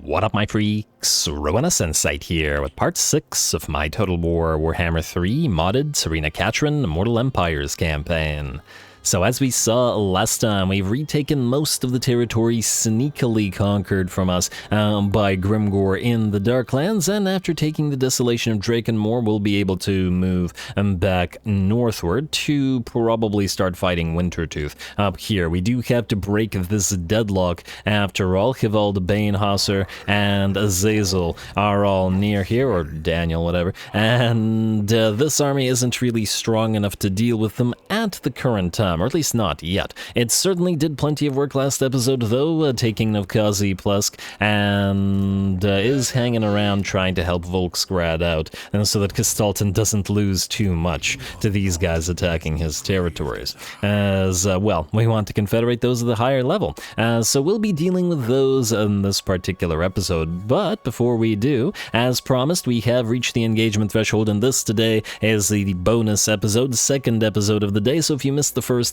What up, my freaks? RuinusInsight here with part 6 of my Total War Warhammer 3 modded Tzarina Katarin Immortal Empires campaign. So as we saw last time, we've retaken most of the territory sneakily conquered from us by Grimgor in the Darklands, and after taking the desolation of Drakenmoor, we'll be able to move back northward to probably start fighting Wintertooth. Up here, we do have to break this deadlock after all. Hivald, Bainhasser, and Azazel are all near here, or Daniel, whatever, and this army isn't really strong enough to deal with them at the current time. Or at least not yet. It certainly did plenty of work last episode, though, taking Novkazi Plesk, and is hanging around trying to help Volksgrad out, and so that Kistalton doesn't lose too much to these guys attacking his territories. As, well, we want to confederate those at the higher level, so we'll be dealing with those in this particular episode. But before we do, as promised, we have reached the engagement threshold, and this today is the bonus episode, second episode of the day, so if you missed the first,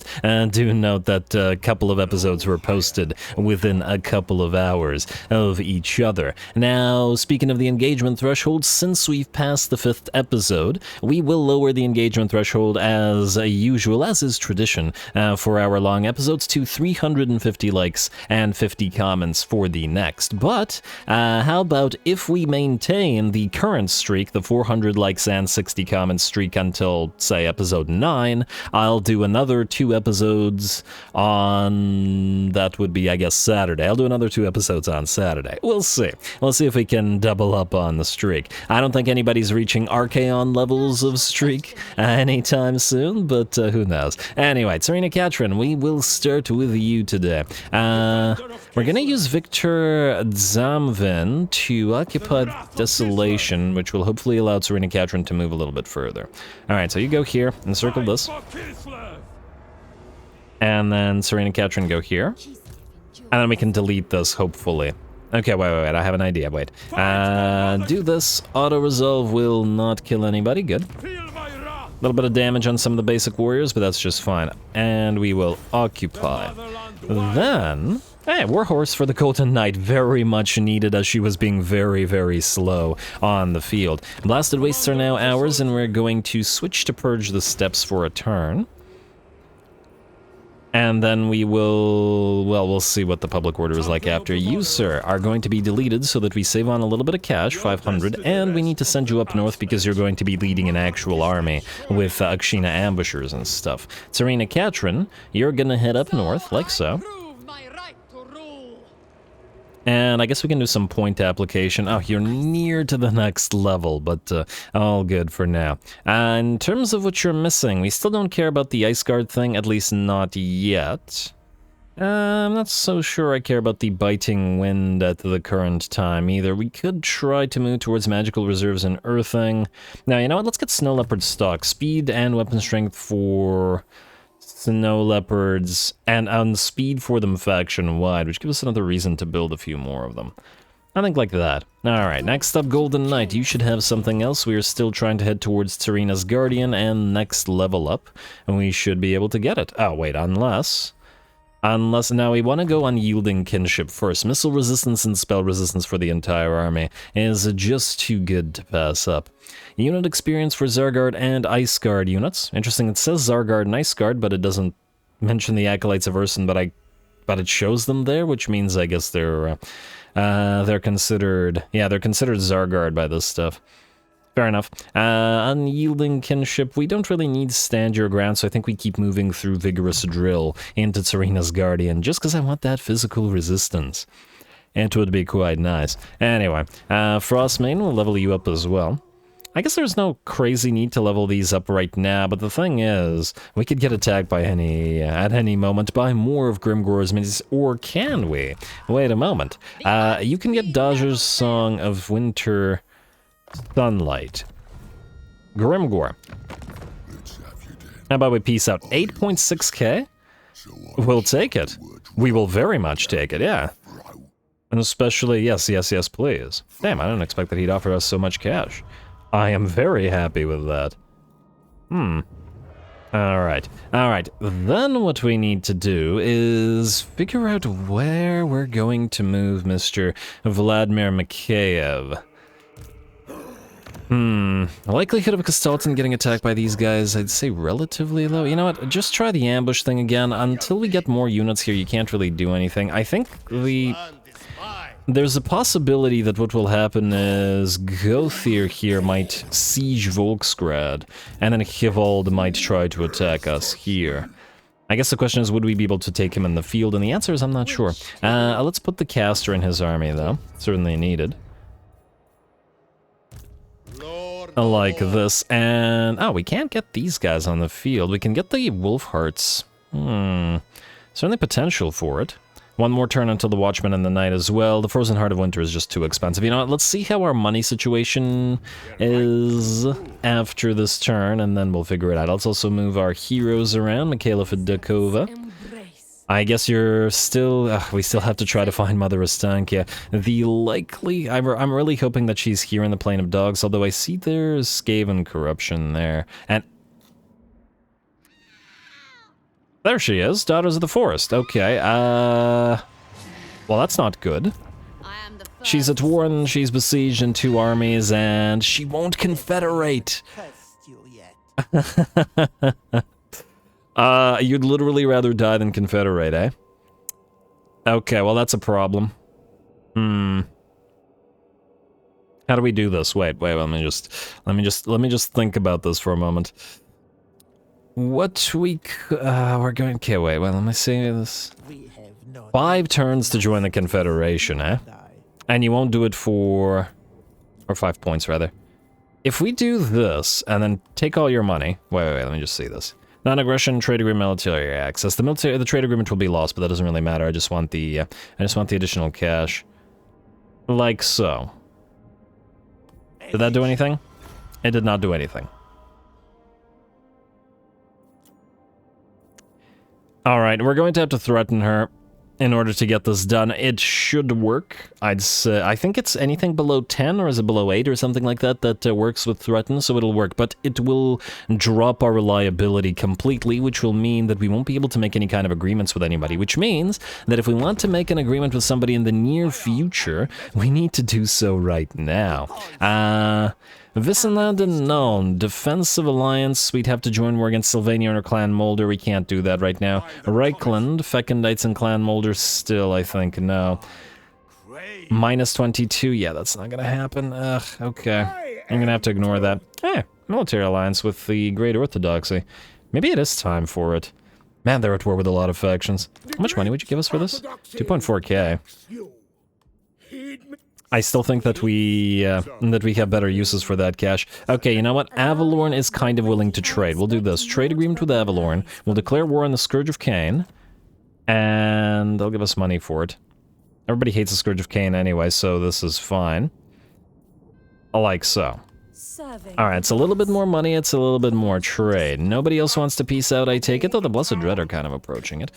do note that a couple of episodes were posted within a couple of hours of each other. Now, speaking of the engagement threshold, since we've passed the 5th episode, we will lower the engagement threshold as usual, as is tradition, for hour-long episodes to 350 likes and 50 comments for the next. But, how about if we maintain the current streak, the 400 likes and 60 comments streak until, say, episode 9, I'll do another 2 episodes on, that would be, I guess, Saturday. I'll do another 2 episodes on Saturday. We'll see. We'll see if we can double up on the streak. I don't think anybody's reaching Archaon levels of streak anytime soon, but who knows. Anyway, Tzarina Katarin, we will start with you today. We're gonna use Victor Zamvin to occupy Desolation, which will hopefully allow Tzarina Katarin to move a little bit further. Alright, so you go here and circle this. And then Tzarina Katarin go here. And then we can delete this, hopefully. Okay, wait, I have an idea, wait. Do this. Auto-resolve will not kill anybody, good. A little bit of damage on some of the basic warriors, but that's just fine. And we will occupy. Then, hey, Warhorse for the Golden Knight, very much needed as she was being very, very slow on the field. Blasted Wastes are now ours, and we're going to switch to Purge the Steppes for a turn. And then we will, well, we'll see what the public order is like after. You, sir, are going to be deleted so that we save on a little bit of cash, 500, and we need to send you up north because you're going to be leading an actual army with Akshina ambushers and stuff. Tzarina Katarin, you're gonna head up north, like so. And I guess we can do some point application. Oh, you're near to the next level, but all good for now. In terms of what you're missing, we still don't care about the Ice Guard thing, at least not yet. I'm not so sure I care about the Biting Wind at the current time either. We could try to move towards magical reserves and earthing. Now, you know what? Let's get Snow Leopard stock. Speed and weapon strength for Snow Leopards, and on speed for them faction-wide, which gives us another reason to build a few more of them. I think like that. Alright, next up, Golden Knight. You should have something else. We are still trying to head towards Tzarina's Guardian, and next level up, and we should be able to get it. Oh, wait, unless, now we want to go on Yielding Kinship first. Missile resistance and spell resistance for the entire army is just too good to pass up. Unit experience for Zargard and Ice Guard units. Interesting, it says Zargard and Ice Guard, but it doesn't mention the Acolytes of Ursun, but it shows them there, which means I guess they're considered, yeah, they're considered Zargard by this stuff. Fair enough. Unyielding Kinship, we don't really need Stand Your Ground, so I think we keep moving through Vigorous Drill into Tzarina's Guardian, just because I want that physical resistance. It would be quite nice. Anyway, Frostmane will level you up as well. I guess there's no crazy need to level these up right now, but the thing is, we could get attacked by at any moment by more of Grimgor's minis, or can we? Wait a moment. You can get Dodger's Song of Winter Sunlight. Grimgor. How about we peace out? 8.6k? We'll take it. We will very much take it, yeah. And especially, yes, please. Damn, I didn't expect that he'd offer us so much cash. I am very happy with that. Alright, then what we need to do is figure out where we're going to move Mr. Vladimir Mikheyev. The likelihood of Kostaltin getting attacked by these guys, I'd say relatively low. You know what, just try the ambush thing again. Until we get more units here, you can't really do anything. I think there's a possibility that what will happen is Gothier here might siege Volksgrad, and then Hivald might try to attack us here. I guess the question is, would we be able to take him in the field? And the answer is, I'm not sure. Let's put the caster in his army, though. Certainly needed. Like this, and... oh, we can't get these guys on the field. We can get the Wolfhearts. Certainly potential for it. One more turn until the Watchman in the night as well. The Frozen Heart of Winter is just too expensive. You know what, let's see how our money situation is after this turn, and then we'll figure it out. Let's also move our heroes around. Mikhaila Fedakova. I guess you're still... we still have to try to find Mother Ostankia. The likely... I'm really hoping that she's here in the Plain of Dogs, although I see there's Skaven corruption there. And... there she is, Daughters of the Forest. Okay, well, that's not good. She's at war and she's besieged in 2 armies, and she won't confederate. You'd literally rather die than confederate, eh? Okay, well, that's a problem. How do we do this? Wait, let me just think about this for a moment. What we we're going... okay, wait, let me see this. 5 turns to join the Confederation, eh? And you won't do it for... or 5 points, rather. If we do this, and then take all your money... wait, let me just see this. Non-aggression, trade agreement, military access. The trade agreement will be lost, but that doesn't really matter. I just want the additional cash. Like so. Did that do anything? It did not do anything. Alright, we're going to have to threaten her in order to get this done. It should work. I'd say, I think it's anything below 10, or is it below 8 or something like that, that works with threaten, so it'll work. But it will drop our reliability completely, which will mean that we won't be able to make any kind of agreements with anybody, which means that if we want to make an agreement with somebody in the near future, we need to do so right now. Visenland unknown. Defensive alliance. We'd have to join war against Sylvania or Clan Mulder. We can't do that right now. Reichland. Feckendites and Clan Mulder still, I think. No. Minus 22. Yeah, that's not gonna happen. Ugh, okay. I'm gonna have to ignore that. Hey, military alliance with the Great Orthodoxy. Maybe it is time for it. Man, they're at war with a lot of factions. How much money would you give us for this? 2.4k. I still think that we have better uses for that cash. Okay, you know what? Avalorn is kind of willing to trade. We'll do this. Trade agreement with Avalorn. We'll declare war on the Scourge of Cain. And they'll give us money for it. Everybody hates the Scourge of Cain anyway, so this is fine. Like so. Alright, it's a little bit more money, it's a little bit more trade. Nobody else wants to peace out, I take it, though the Blessed Dread are kind of approaching it.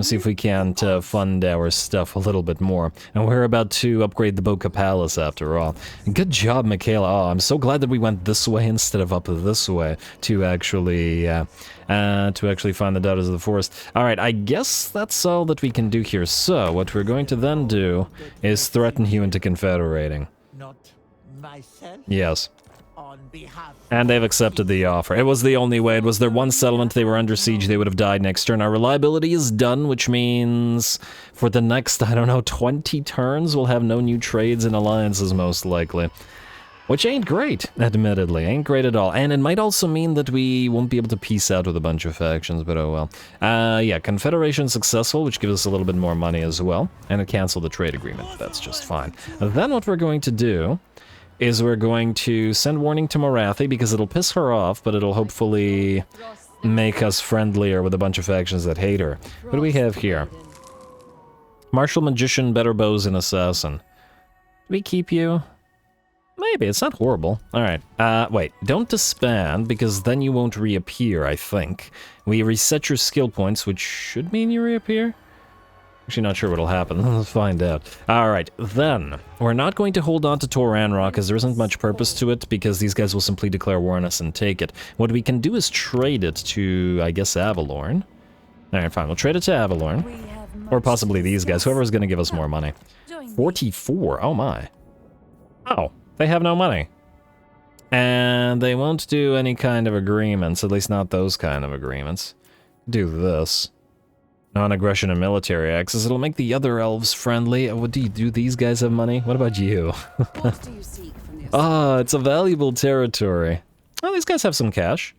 See if we can't fund our stuff a little bit more. And we're about to upgrade the Boca Palace after all. Good job, Mikhaila. Oh, I'm so glad that we went this way instead of up this way to actually find the Daughters of the Forest. Alright, I guess that's all that we can do here. So, what we're going to then do is threaten you into confederating. Not myself. Yes. And they've accepted the offer. It was the only way. It was their one settlement. They were under siege. They would have died next turn. Our reliability is done, which means for the next, I don't know, 20 turns, we'll have no new trades and alliances, most likely. Which ain't great, admittedly. Ain't great at all. And it might also mean that we won't be able to peace out with a bunch of factions, but oh well. Yeah, Confederation successful, which gives us a little bit more money as well. And it canceled the trade agreement. That's just fine. Then what we're going to do is we're going to send warning to Morathi, because it'll piss her off, but it'll hopefully make us friendlier with a bunch of factions that hate her. What do we have here? Martial Magician, Better Bows, and Assassin. Do we keep you? Maybe, it's not horrible. Alright, wait, don't disband, because then you won't reappear, I think. We reset your skill points, which should mean you reappear? Actually, not sure what'll happen. Let's find out. Alright, then. We're not going to hold on to Toranrock, because there isn't much purpose to it, because these guys will simply declare war on us and take it. What we can do is trade it to, I guess, Avalorn. Alright, fine. We'll trade it to Avalorn. Or possibly these guys, whoever's going to give us more money. 44, oh my. Oh, they have no money. And they won't do any kind of agreements, at least not those kind of agreements. Do this. Non-aggression and military access. It'll make the other elves friendly. What do these guys have money? What about you? What do you seek from this? Ah, it's a valuable territory. Well, these guys have some cash.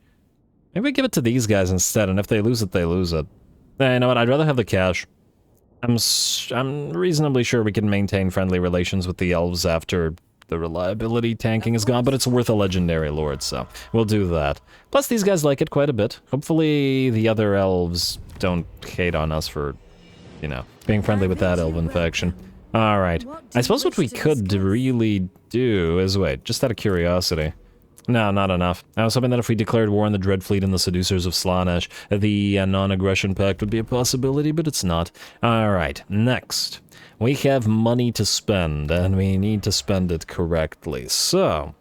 Maybe we give it to these guys instead, and if they lose it, they lose it. You know what? I'd rather have the cash. I'm reasonably sure we can maintain friendly relations with the elves after the reliability tanking is gone, but it's worth a legendary lord, so we'll do that. Plus, these guys like it quite a bit. Hopefully, the other elves don't hate on us for, you know, being friendly with that elven faction. Alright. I suppose what we could really do is, wait, just out of curiosity. No, not enough. I was hoping that if we declared war on the Dreadfleet and the Seducers of Slaanesh, the non-aggression pact would be a possibility, but it's not. Alright, next. We have money to spend, and we need to spend it correctly, so...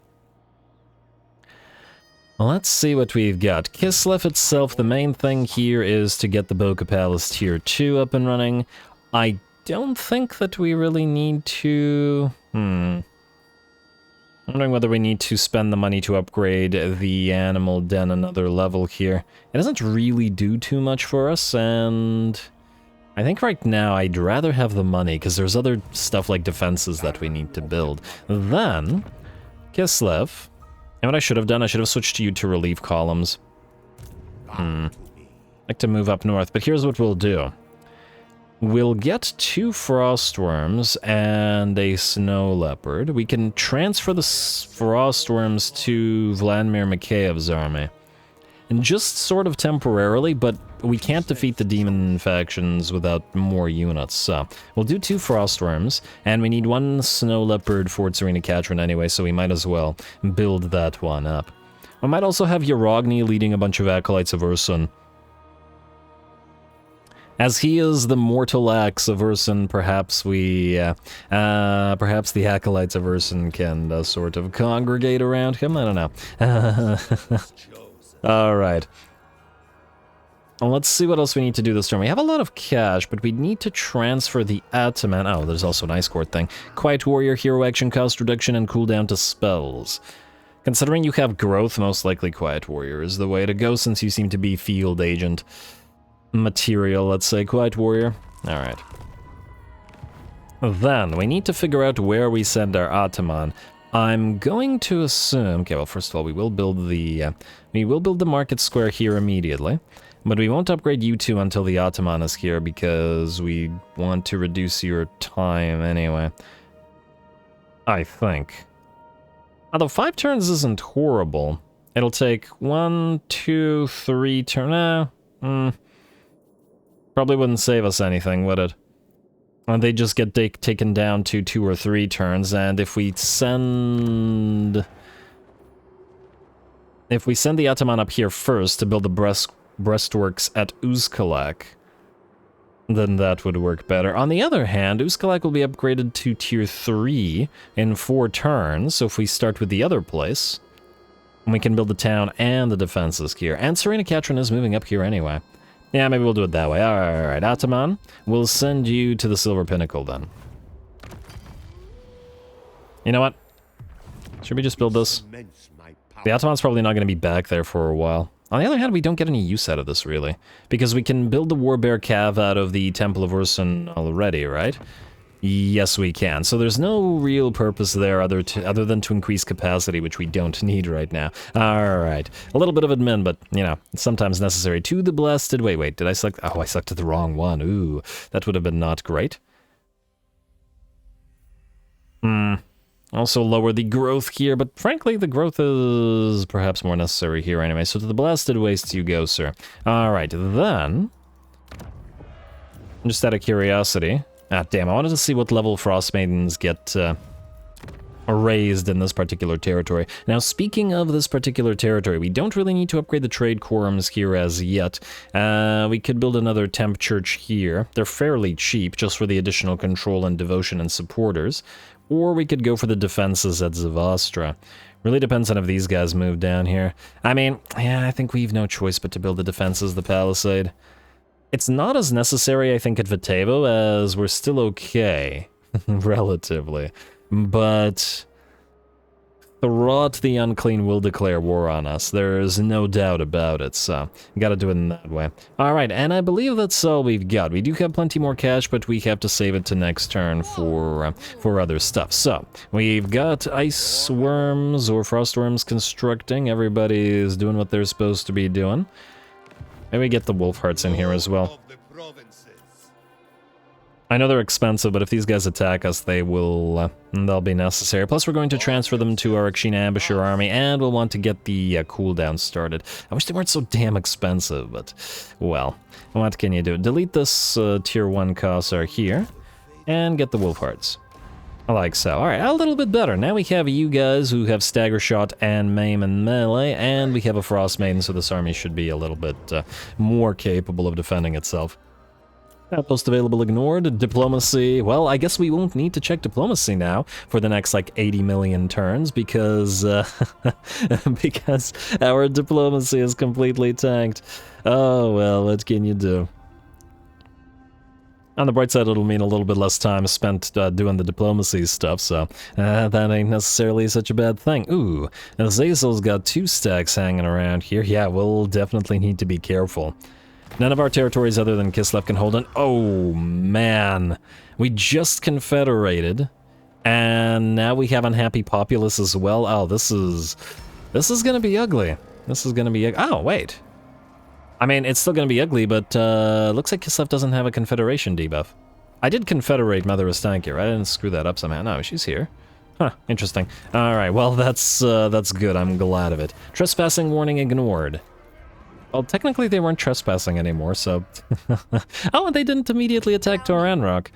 let's see what we've got. Kislev itself, the main thing here is to get the Boca Palace Tier 2 up and running. I don't think that we really need to... I'm wondering whether we need to spend the money to upgrade the Animal Den another level here. It doesn't really do too much for us, and... I think right now I'd rather have the money, because there's other stuff like defenses that we need to build. Then, Kislev... and what I should have done, I should have switched you to relief columns. Like to move up north, but here's what we'll do. We'll get 2 Frostworms and a Snow Leopard. We can transfer the Frostworms to Vladimir Makheyev's army. And just sort of temporarily, but we can't defeat the demon factions without more units, so we'll do 2 Frostworms, and we need 1 Snow Leopard for Tzarina Katarin anyway, so we might as well build that one up. We might also have Yarogni leading a bunch of Acolytes of Ursun. As he is the mortal axe of Ursun, perhaps perhaps the Acolytes of Ursun can sort of congregate around him, I don't know. Alright. Well, let's see what else we need to do this turn. We have a lot of cash, but we need to transfer the Ataman. Oh, there's also an Ice Court thing. Quiet Warrior, Hero Action, Cost Reduction, and Cooldown to Spells. Considering you have growth, most likely Quiet Warrior is the way to go, since you seem to be Field Agent material, let's say. Quiet Warrior. Alright. Then, we need to figure out where we send our Ataman. I'm going to assume... okay, well, first of all, we will build the market square here immediately. But we won't upgrade you two until the Ataman is here, because we want to reduce your time anyway. I think. Although 5 turns isn't horrible. It'll take 1, 2, 3 turns. Probably wouldn't save us anything, would it? And they just get taken down to 2 or 3 turns, and if we send... if we send the Ataman up here first to build the breastworks at Uzkalak, then that would work better. On the other hand, Uzkalak will be upgraded to Tier 3 in 4 turns, so if we start with the other place, we can build the town and the defenses here. And Tzarina Katarin is moving up here anyway. Yeah, maybe we'll do it that way. Alright, Ataman, we'll send you to the Silver Pinnacle then. You know what? Should we just build this? The Ataman's probably not going to be back there for a while. On the other hand, we don't get any use out of this, really. Because we can build the Warbear Cav out of the Temple of Ursun already, right? Yes, we can. So there's no real purpose there other than to increase capacity, which we don't need right now. Alright. A little bit of admin, but, you know, it's sometimes necessary. To the blasted... wait, did I select... oh, I selected the wrong one. Ooh, that would have been not great. Also lower the growth here, but frankly, the growth is perhaps more necessary here anyway. So to the blasted wastes you go, sir. Alright, then... just out of curiosity... ah, damn, I wanted to see what level Frost Maidens get raised in this particular territory. Now, speaking of this particular territory, we don't really need to upgrade the trade quorums here as yet. We could build another temp church here. They're fairly cheap, just for the additional control and devotion and supporters. Or we could go for the defenses at Zavastra. Really depends on if these guys move down here. I mean, yeah, I think we've no choice but to build the defenses, the palisade. It's not as necessary, I think, at Vitevo, as we're still okay, relatively. But Throt the Unclean will declare war on us. There's no doubt about it, so gotta do it in that way. Alright, and I believe that's all we've got. We do have plenty more cash, but we have to save it to next turn for other stuff. So, we've got ice worms or frost worms constructing. Everybody's doing what they're supposed to be doing. Maybe get the wolf hearts in here as well. I know they're expensive, but if these guys attack us, they'll be necessary. Plus, we're going to transfer them to our Akshina Ambusher army, and we'll want to get the cooldown started. I wish they weren't so damn expensive, but, well, what can you do? Delete this tier 1 Cossar here, and get the wolf hearts. Like so. Alright, a little bit better. Now we have you guys who have stagger shot and maim and melee, and we have a frost maiden, so this army should be a little bit more capable of defending itself. Outpost available ignored. Diplomacy. Well, I guess we won't need to check diplomacy now for the next, like, 80 million turns, because, because our diplomacy is completely tanked. Oh, well, what can you do? On the bright side, it'll mean a little bit less time spent doing the diplomacy stuff, so that ain't necessarily such a bad thing. Ooh, Azazel's got 2 stacks hanging around here. Yeah, we'll definitely need to be careful. None of our territories other than Kislev can hold it. Oh, man. We just confederated, and now we have unhappy populace as well. Oh, this is gonna be ugly. This is gonna be... Oh, wait. I mean, it's still gonna be ugly, but looks like Kislev doesn't have a confederation debuff. I did confederate Mother Ostankir. I didn't screw that up somehow. No, she's here. Huh, interesting. Alright, well, that's good. I'm glad of it. Trespassing warning ignored. Well, technically they weren't trespassing anymore, so... Oh, and they didn't immediately attack Toranrock.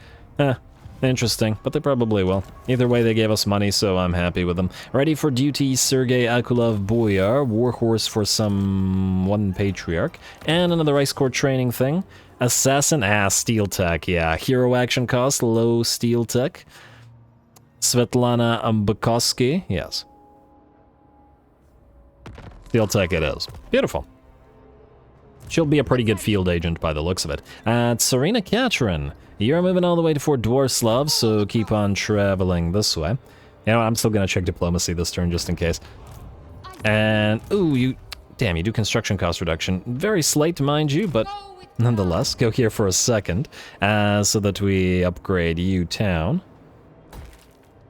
Interesting, but they probably will. Either way, they gave us money, so I'm happy with them. Ready for duty, Sergei Akulov Boyar, Warhorse for some... one Patriarch, and another Ice Court training thing. Assassin, Steel Tech, yeah. Hero action cost, low Steel Tech. Svetlana Bukovsky, yes. Steel Tech it is. Beautiful. She'll be a pretty good field agent by the looks of it. Tzarina Katarin, you're moving all the way to Fort Dwarslav, so keep on traveling this way. You know, I'm still gonna check diplomacy this turn just in case. And, ooh, damn, you do construction cost reduction. Very slight, mind you, but nonetheless, go here for a second, so that we upgrade U-Town.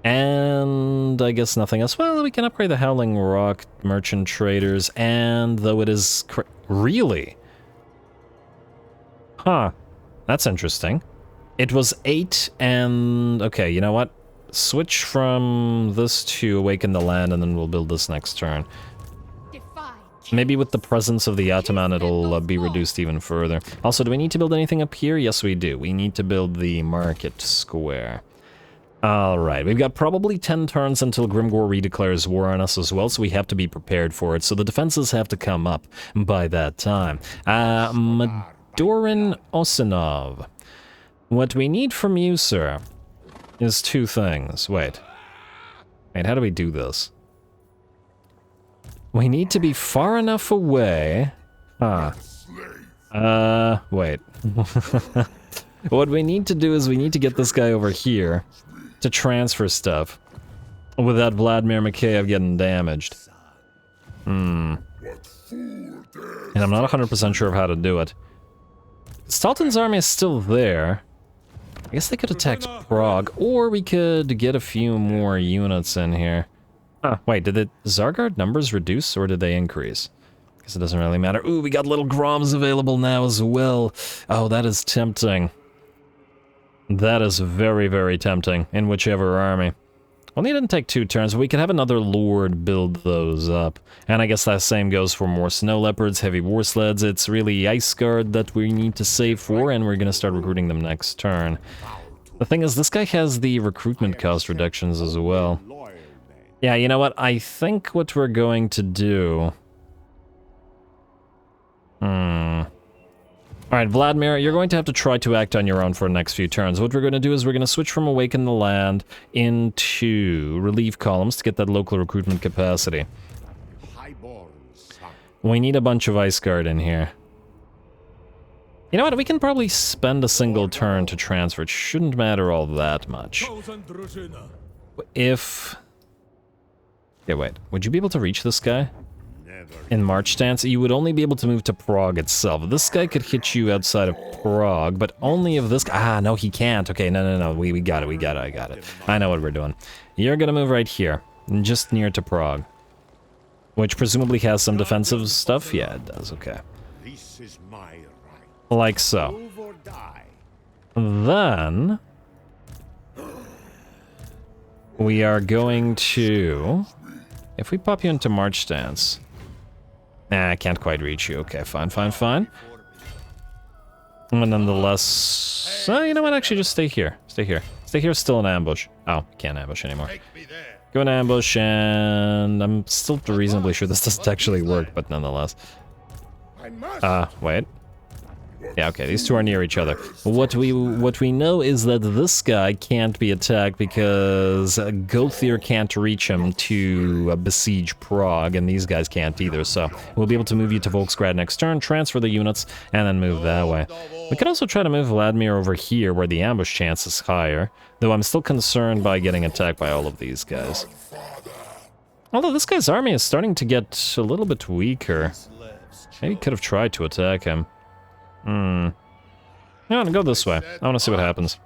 And I guess nothing else. Well, we can upgrade the Howling Rock Merchant Traders, and though it is... Really? Huh. That's interesting. It was 8 and... Okay, you know what? Switch from this to Awaken the Land, and then we'll build this next turn. Maybe with the presence of the Ataman, it'll be reduced even further. Also, do we need to build anything up here? Yes, we do. We need to build the Market Square. Alright, we've got probably 10 turns until Grimgor redeclares war on us as well, so we have to be prepared for it. So the defenses have to come up by that time. Madorin Osinov. What we need from you, sir, is 2 things. Wait, how do we do this? We need to be far enough away... wait. What we need to do is we need to get this guy over here to transfer stuff without Vladimir Mikheyev getting damaged. And I'm not 100% sure of how to do it. Stalton's army is still there. I guess they could attack Prague, or we could get a few more units in here. Wait, did the Zargard numbers reduce, or did they increase? Guess it doesn't really matter. Ooh, we got little Groms available now as well. Oh, that is tempting. That is very, very tempting, in whichever army. Only didn't take 2 turns, but we could have another Lord build those up. And I guess that same goes for more Snow Leopards, Heavy War Sleds. It's really Ice Guard that we need to save for, and we're gonna start recruiting them next turn. The thing is, this guy has the recruitment cost reductions as well. Yeah, you know what? I think what we're going to do... Alright, Vladimir, you're going to have to try to act on your own for the next few turns. What we're going to do is we're going to switch from Awaken the Land into Relief Columns to get that local recruitment capacity. We need a bunch of Ice Guard in here. You know what? We can probably spend a single turn to transfer. It shouldn't matter all that much. If... Okay, wait. Would you be able to reach this guy? In March stance, you would only be able to move to Prague itself. This guy could hit you outside of Prague, but only if this guy... Ah, no, he can't. Okay, no. We got it, I got it. I know what we're doing. You're gonna move right here, just near to Prague. Which presumably has some defensive stuff? Yeah, it does, okay. This is my right. Like so. Move or die. Then... we are going to... If we pop you into March stance... Nah, I can't quite reach you. Okay, fine. But nonetheless... you know what? Actually, just stay here. Stay here, still in ambush. Oh, can't ambush anymore. Go in ambush, and... I'm still reasonably sure this doesn't actually work, but nonetheless. Wait. Yeah, okay, these two are near each other. What we know is that this guy can't be attacked because Gothier can't reach him to besiege Prague, and these guys can't either, so we'll be able to move you to Volksgrad next turn, transfer the units, and then move that way. We could also try to move Vladimir over here, where the ambush chance is higher, though I'm still concerned by getting attacked by all of these guys. Although this guy's army is starting to get a little bit weaker. Maybe could have tried to attack him. I want to go this way. I want to see what happens.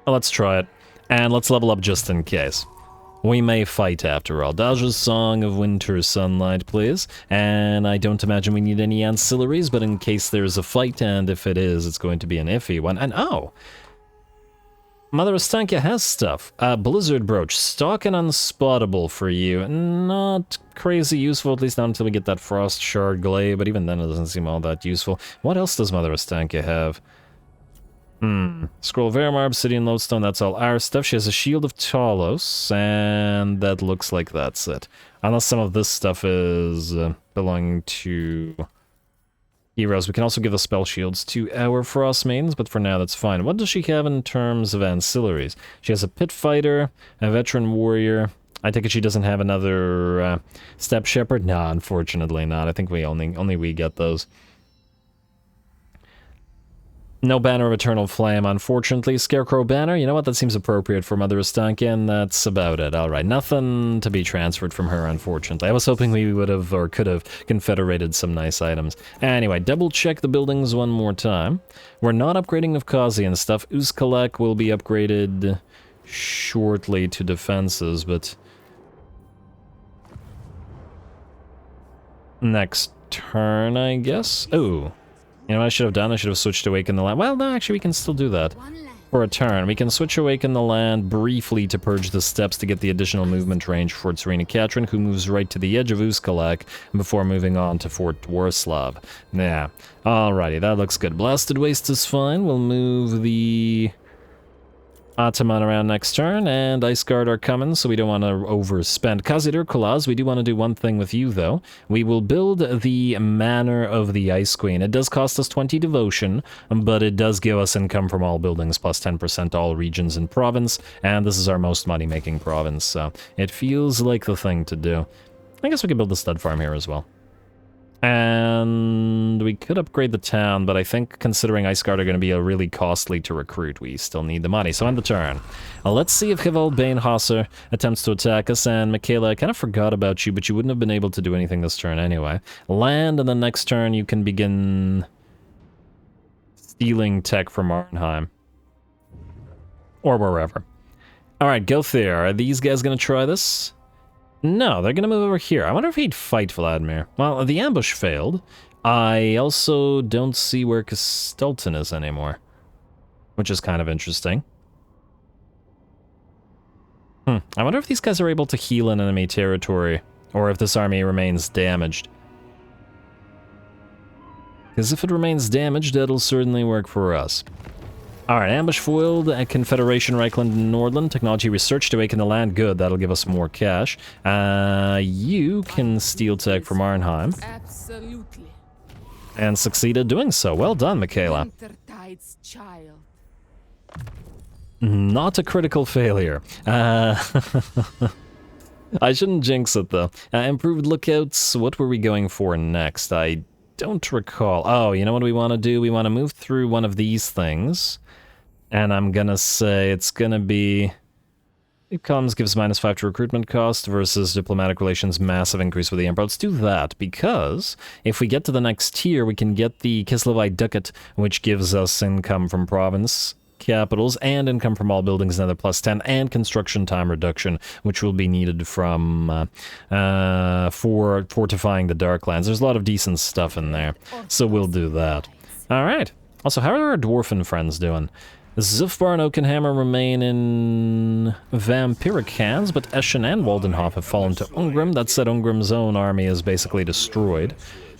Well, let's try it. And let's level up just in case. We may fight after all. Daja's Song of Winter Sunlight, please. And I don't imagine we need any ancillaries, but in case there's a fight, and if it is, it's going to be an iffy one. And oh! Mother Ostankia has stuff. Blizzard Brooch, stock and unspottable for you. Not crazy useful, at least not until we get that Frost Shard Glaive, but even then it doesn't seem all that useful. What else does Mother Ostankia have? Scroll of Aramar, Obsidian Lodestone, that's all our stuff. She has a Shield of Talos, and that looks like that's it. Unless some of this stuff is belonging to... heroes. We can also give the spell shields to our Frost Maidens, but for now that's fine. What does she have in terms of ancillaries? She has a Pit Fighter, a Veteran Warrior. I take it she doesn't have another Step Shepherd? No, unfortunately not. I think we only we get those. No Banner of Eternal Flame, unfortunately. Scarecrow Banner, you know what? That seems appropriate for Mother Ostankia, and that's about it. Alright, nothing to be transferred from her, unfortunately. I was hoping we would have, or could have, confederated some nice items. Anyway, double check the buildings one more time. We're not upgrading Navkazi and stuff. Uzkalek will be upgraded shortly to defenses, but... next turn, I guess? Oh. You know what I should have done? I should have switched Awaken the Land. Well, no, actually, we can still do that. For a turn, we can switch Awaken the Land briefly to purge the steps to get the additional movement range for Tzarina Katarin, who moves right to the edge of Uzkalak before moving on to Fort Warslav. Yeah. Alrighty, that looks good. Blasted Waste is fine. We'll move the... Ataman around next turn, and Ice Guard are coming, so we don't want to overspend. Kazir Kulaz, we do want to do one thing with you, though. We will build the Manor of the Ice Queen. It does cost us 20 devotion, but it does give us income from all buildings, plus 10% all regions and province, and this is our most money-making province, so it feels like the thing to do. I guess we could build the stud farm here as well. And we could upgrade the town, but I think considering Ice Guard are going to be really costly to recruit, we still need the money. So end the turn. Let's see if Hivald Banehosser attempts to attack us. And Michaela, I kind of forgot about you, but you wouldn't have been able to do anything this turn anyway. Land, and the next turn you can begin stealing tech from Arnheim. Or wherever. Alright, Gothier. Are these guys going to try this? No, they're gonna move over here. I wonder if he'd fight Vladimir. Well, the ambush failed. I also don't see where Kastelton is anymore, which is kind of interesting. I wonder if these guys are able to heal in enemy territory, or if this army remains damaged. Because if it remains damaged, that'll certainly work for us. Alright, ambush foiled, Confederation, Reichland, and Nordland. Technology research to awaken the land. Good, that'll give us more cash. You can steal tech from Arnheim. Absolutely. And succeeded doing so. Well done, Michaela. Wintertide's child. Not a critical failure. I shouldn't jinx it, though. Improved lookouts. What were we going for next? I don't recall. Oh, you know what we want to do? We want to move through one of these things. And I'm gonna say it's gonna be... Comms gives -5 to recruitment cost versus diplomatic relations massive increase with the Emperor. Let's do that, because if we get to the next tier, we can get the Kislevite Ducat, which gives us income from province capitals and income from all buildings, another +10, and construction time reduction, which will be needed from for fortifying the Darklands. There's a lot of decent stuff in there, so we'll do that. Alright. Also, how are our dwarfen friends doing? Zufbar and Oakenhammer remain in vampiric hands, but Eschen and Waldenhof have fallen to Ungrim. That said, Ungrim's own army is basically destroyed,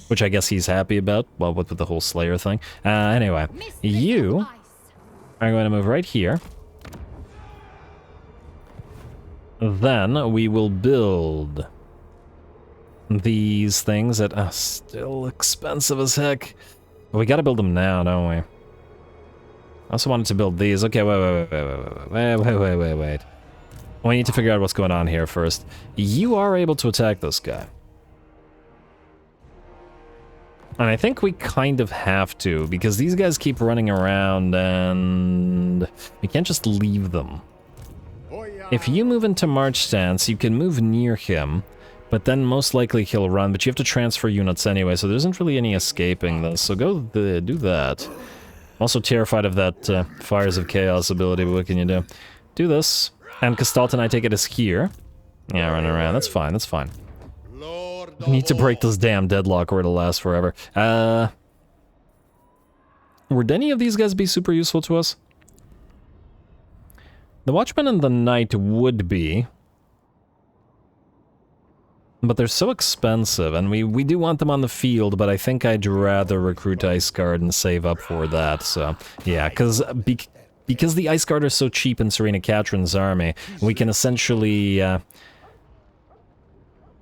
which I guess he's happy about, well, with the whole Slayer thing. Anyway, you are going to move right here. Then we will build these things that are still expensive as heck. But we gotta build them now, don't we? I also wanted to build these. Okay, wait. We need to figure out what's going on here first. You are able to attack this guy. And I think we kind of have to, because these guys keep running around and we can't just leave them. If you move into March stance, you can move near him, but then most likely he'll run, but you have to transfer units anyway, so there isn't really any escaping this, so go do that. I'm also terrified of that Fires of Chaos ability, but what can you do? Do this, and Castalton, I take it, is here. Yeah, running around, that's fine, that's fine. We need to break this damn deadlock or it'll last forever. Would any of these guys be super useful to us? The Watchman and the Knight would be, but they're so expensive, and we do want them on the field, but I think I'd rather recruit Ice Guard and save up for that, so yeah, because the Ice Guard are so cheap in Tzarina Katarin's army, we can essentially...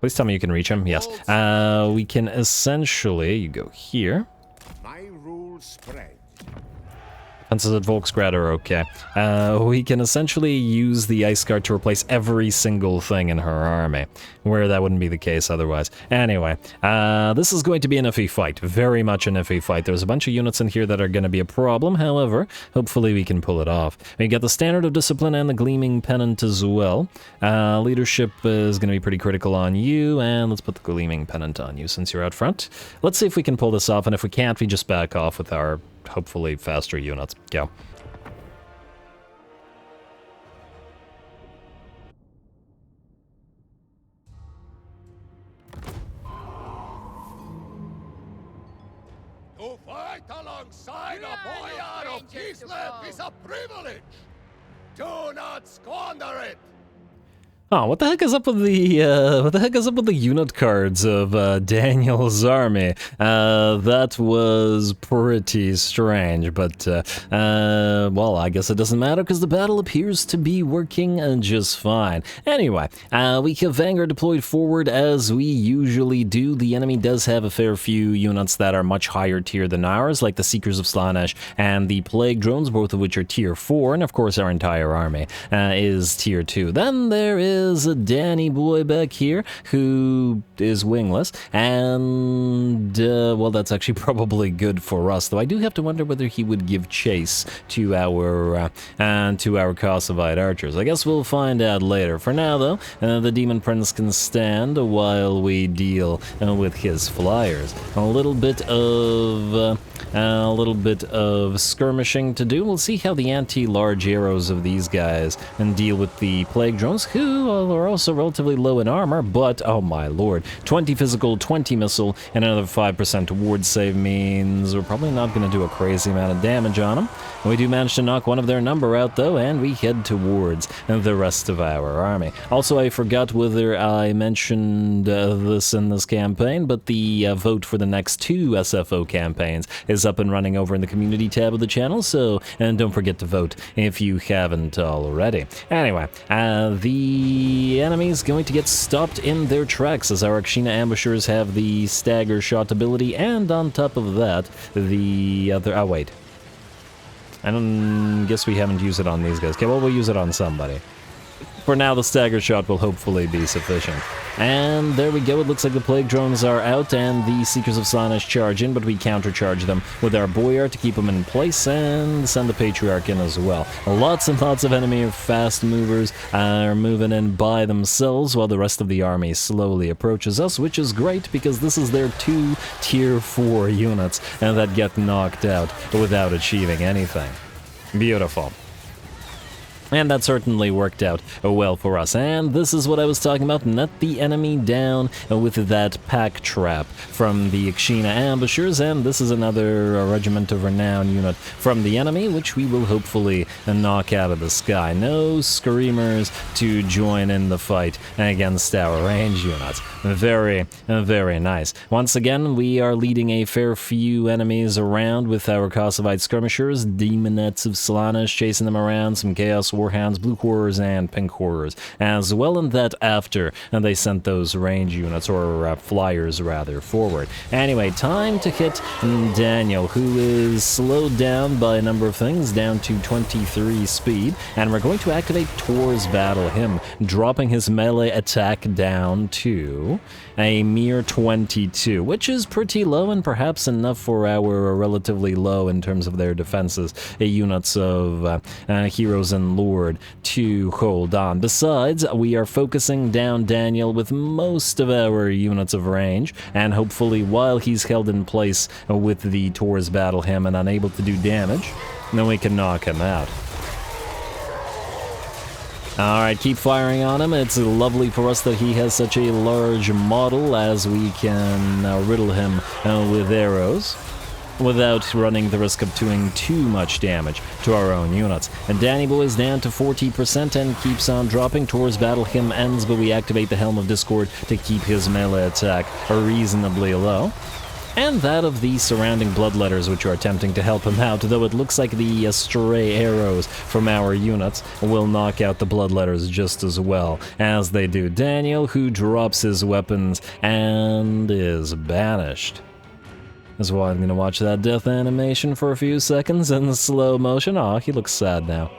Please tell me you can reach him. Yes. We can essentially... You go here. My rules spread. Fences at Volksgrad are okay. We can essentially use the Ice Guard to replace every single thing in her army, where that wouldn't be the case otherwise. Anyway, this is going to be an iffy fight. Very much an iffy fight. There's a bunch of units in here that are going to be a problem, however, hopefully we can pull it off. We get the Standard of Discipline and the Gleaming Pennant as well. Leadership is going to be pretty critical on you, and let's put the Gleaming Pennant on you since you're out front. Let's see if we can pull this off, and if we can't, we just back off with our hopefully faster units. Go. To fight alongside a boyar of Kislev is a privilege. Do not squander it. Oh, what the heck is up with the unit cards of Daniel's army? That was pretty strange, but well, I guess it doesn't matter because the battle appears to be working just fine. Anyway, we have Vanguard deployed forward as we usually do. The enemy does have a fair few units that are much higher tier than ours, like the Seekers of Slanesh and the Plague Drones, both of which are tier 4, and of course our entire army is tier 2. Then there is a Danny boy back here who is wingless, and well, that's actually probably good for us, though I do have to wonder whether he would give chase to our Kossovite archers. I guess we'll find out later. For now, though, the Demon Prince can stand while we deal with his flyers. A little bit of skirmishing to do. We'll see how the anti-large arrows of these guys and deal with the Plague Drones, who well, they're also relatively low in armor, but, oh my lord, 20 physical, 20 missile, and another 5% ward save means we're probably not going to do a crazy amount of damage on them. We do manage to knock one of their number out, though, and we head towards the rest of our army. Also, I forgot whether I mentioned this in this campaign, but the vote for the next 2 SFO campaigns is up and running over in the community tab of the channel, so and don't forget to vote if you haven't already. Anyway, the enemy's going to get stopped in their tracks as our Akshina ambushers have the stagger shot ability, and on top of that, the other... oh, wait. I don't guess we haven't used it on these guys. Okay, well, we'll use it on somebody. For now, the stagger shot will hopefully be sufficient. And there we go, it looks like the plague drones are out and the Seekers of Slaanesh charge in, but we countercharge them with our Boyar to keep them in place and send the Patriarch in as well. Lots and lots of enemy fast movers are moving in by themselves while the rest of the army slowly approaches us, which is great because this is their 2 tier 4 units that get knocked out without achieving anything. Beautiful. And that certainly worked out well for us. And this is what I was talking about, net the enemy down with that pack trap from the Akshina ambushers, and this is another Regiment of Renown unit from the enemy, which we will hopefully knock out of the sky. No screamers to join in the fight against our range units. Very, very nice. Once again, we are leading a fair few enemies around with our Kossovite skirmishers, Demonettes of Slaanesh chasing them around, some Chaos Warhounds, Blue Horrors, and Pink Horrors as well, and that after they sent those range units, or flyers rather, forward. Anyway, time to hit Daniel, who is slowed down by a number of things, down to 23 speed, and we're going to activate Tor's Battle him, dropping his melee attack down to a mere 22, which is pretty low and perhaps enough for our relatively low in terms of their defenses units of Heroes and Lord to hold on. Besides, we are focusing down Daniel with most of our units of range, and hopefully while he's held in place with the Tor's Battle him and unable to do damage, then we can knock him out. Alright, keep firing on him. It's lovely for us that he has such a large model, as we can riddle him with arrows without running the risk of doing too much damage to our own units. And Danny Boy is down to 40% and keeps on dropping. Tor's Battle him ends, but we activate the Helm of Discord to keep his melee attack reasonably low. And that of the surrounding Bloodletters, which are attempting to help him out, though it looks like the stray arrows from our units will knock out the Bloodletters just as well as they do Daniel, who drops his weapons and is banished. That's why I'm going to watch that death animation for a few seconds in slow motion. Aw, he looks sad now.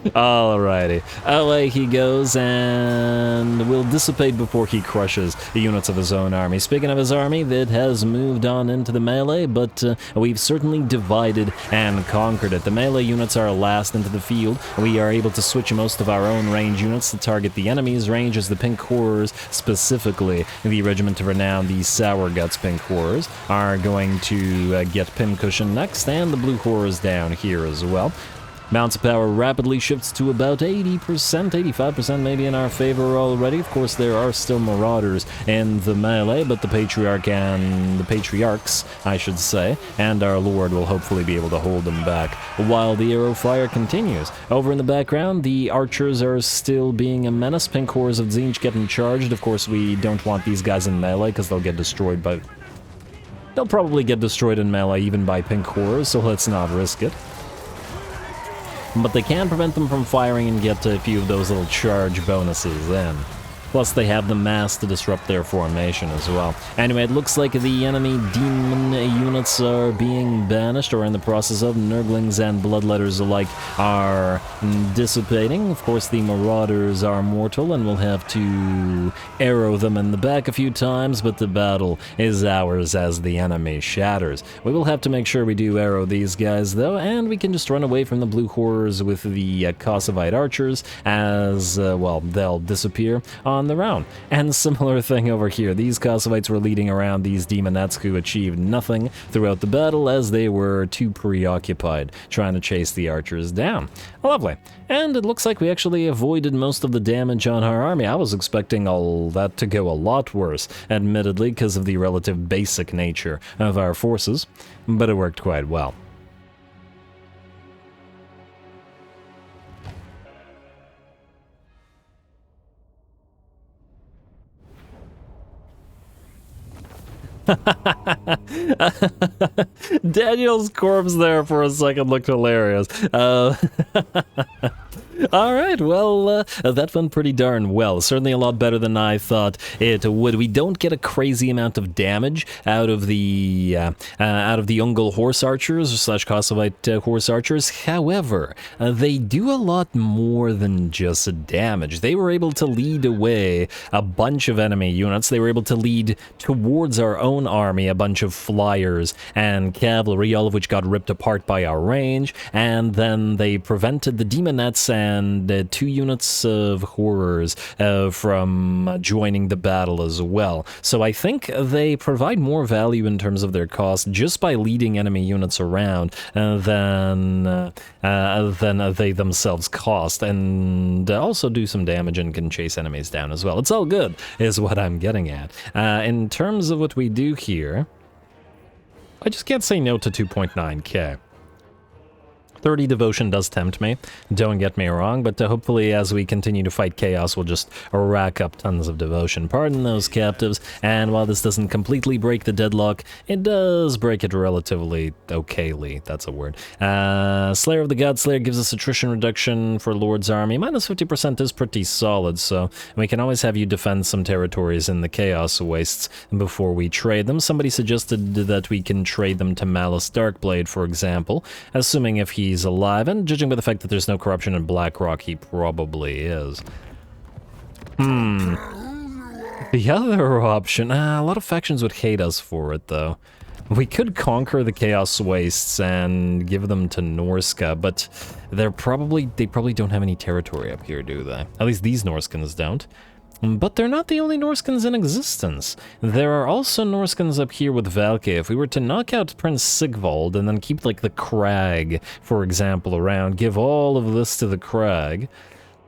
Alrighty, away he goes and will dissipate before he crushes the units of his own army. Speaking of his army, that has moved on into the melee, but we've certainly divided and conquered it. The melee units are last into the field. We are able to switch most of our own range units to target the enemy's range, as the Pink Horrors, specifically the Regiment of Renown, the Sour Guts Pink Horrors, are going to get Pincushion next, and the Blue Horrors down here as well. Balance of power rapidly shifts to about 80%, 85% maybe in our favor already. Of course, there are still Marauders in the melee, but the Patriarch and the Patriarchs, I should say, and our Lord will hopefully be able to hold them back while the arrow fire continues. Over in the background, the Archers are still being a menace. Pink Horrors of Tzeentch getting charged. Of course, we don't want these guys in melee because they'll get destroyed by... They'll probably get destroyed in melee even by Pink Horrors, so let's not risk it. But they can prevent them from firing and get a few of those little charge bonuses in. Plus, they have the mass to disrupt their formation as well. Anyway, it looks like the enemy demon units are being banished, or in the process of. Nurglings and Bloodletters alike are dissipating. Of course, the Marauders are mortal, and we'll have to arrow them in the back a few times, but the battle is ours as the enemy shatters. We will have to make sure we do arrow these guys, though, and we can just run away from the Blue Horrors with the Kossovite Archers, as, well, they'll disappear on on their own. And similar thing over here. These Kosovites were leading around these demonettes who achieved nothing throughout the battle as they were too preoccupied trying to chase the archers down. Lovely. And it looks like we actually avoided most of the damage on our army. I was expecting all that to go a lot worse, admittedly, because of the relative basic nature of our forces, but it worked quite well. Daniel's corpse there for a second looked hilarious. Alright, well, that went pretty darn well. Certainly a lot better than I thought it would. We don't get a crazy amount of damage out of the Ungol horse archers slash Kosovite horse archers. However, they do a lot more than just damage. They were able to lead away a bunch of enemy units. They were able to lead towards our own army a bunch of flyers and cavalry, all of which got ripped apart by our range, and then they prevented the demonettes and 2 units of horrors from joining the battle as well. So I think they provide more value in terms of their cost just by leading enemy units around than they themselves cost, and also do some damage and can chase enemies down as well. It's all good, is what I'm getting at. In terms of what we do here, I just can't say no to 2.9k. 30 devotion does tempt me, don't get me wrong, but hopefully as we continue to fight chaos, we'll just rack up tons of devotion. Pardon those captives, and while this doesn't completely break the deadlock, it does break it relatively okayly. That's a word. Slayer of the Godslayer gives us attrition reduction for Lord's army. Minus 50% is pretty solid, so we can always have you defend some territories in the chaos wastes before we trade them. Somebody suggested that we can trade them to Malice Darkblade, for example, assuming if he's alive, and judging by the fact that there's no corruption in Blackrock, he probably is. The other option, a lot of factions would hate us for it, though. We could conquer the Chaos Wastes and give them to Norska, but they probably don't have any territory up here, do they? At least these Norskans don't. But they're not the only Norskans in existence. There are also Norskans up here with Valke. If we were to knock out Prince Sigvald and then keep, like, the Crag, for example, around, give all of this to the Crag,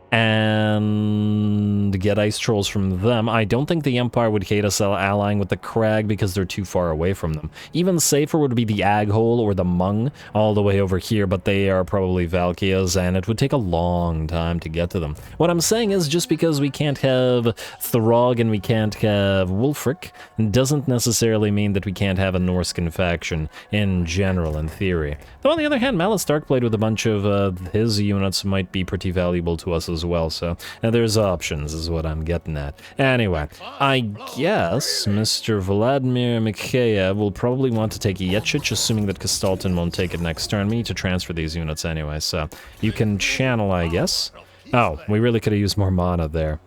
and get ice trolls from them, I don't think the Empire would hate us allying with the Crag because they're too far away from them. Even safer would be the Aghole or the Mung all the way over here, but they are probably Valkyas, and it would take a long time to get to them. What I'm saying is just because we can't have Throg and we can't have Wulfric doesn't necessarily mean that we can't have a Norscan faction in general, in theory. Though on the other hand, Malice Darkblade with a bunch of his units might be pretty valuable to us as well, so there's options is what I'm getting at. Anyway, I guess Mr. Vladimir Mikheyev will probably want to take Yechich, assuming that Kastaltin won't take it next turn. We need to transfer these units anyway, so you can channel, I guess. Oh, we really could have used more mana there.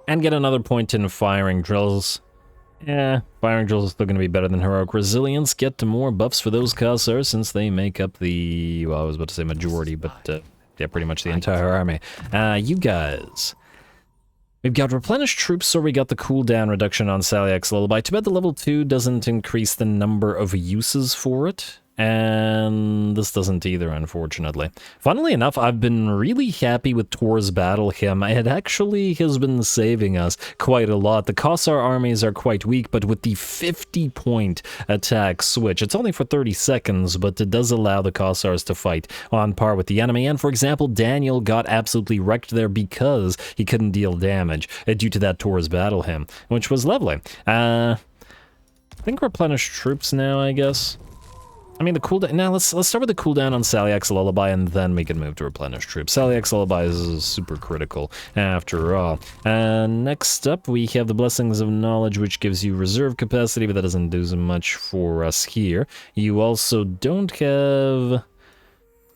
And get another point in firing drills. Yeah, firing drills is still going to be better than heroic resilience. Get more buffs for those Khazars since they make up the, well, I was about to say majority, but yeah, pretty much the entire army. You guys. We've got replenished troops, so we got the cooldown reduction on Saliak's Lullaby. Too bad the level 2 doesn't increase the number of uses for it. And this doesn't either, unfortunately. Funnily enough, I've been really happy with Tor's Battle Hymn. It actually has been saving us quite a lot. The Kossar armies are quite weak, but with the 50-point attack switch, it's only for 30 seconds, but it does allow the Kossars to fight on par with the enemy. And for example, Daniel got absolutely wrecked there because he couldn't deal damage due to that Tor's Battle Hymn, which was lovely. I think replenished troops now, I guess. I mean, the cooldown... Now, let's start with the cooldown on Saliak's Lullaby, and then we can move to replenish troops. Saliak's Lullaby is super critical, after all. Next up, we have the Blessings of Knowledge, which gives you reserve capacity, but that doesn't do so much for us here. You also don't have...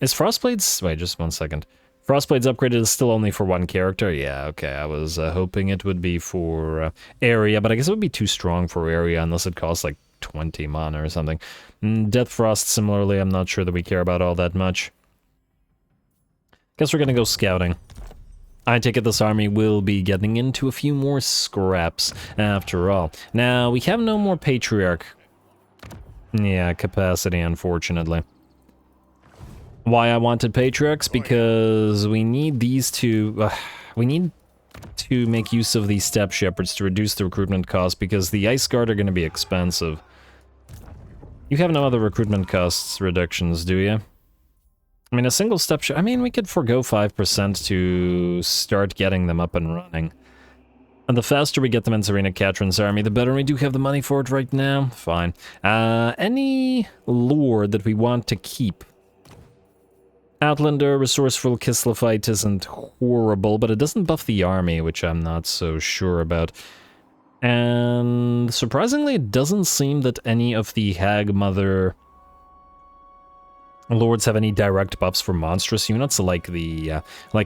Is Frostblades... Wait, just one second. Frostblades upgraded is still only for one character? Yeah, okay, I was hoping it would be for area, but I guess it would be too strong for area unless it costs, like, 20 mana or something. Death Frost, similarly, I'm not sure that we care about all that much. Guess we're gonna go scouting. I take it this army will be getting into a few more scraps after all. Now, we have no more Patriarch. Yeah, capacity, unfortunately. Why I wanted Patriarchs? Because we need these two... we need to make use of these Steppe Shepherds to reduce the recruitment cost, because the Ice Guard are going to be expensive. You have no other recruitment costs reductions, do you? I mean, a single Steppe Shepherd... I mean, we could forgo 5% to start getting them up and running. And the faster we get them in Tzarina Katarin's army, the better. We do have the money for it right now. Fine. Any lord that we want to keep? Outlander, resourceful Kislevite isn't horrible, but it doesn't buff the army, which I'm not so sure about. And surprisingly, it doesn't seem that any of the Hag Mother lords have any direct buffs for monstrous units, like the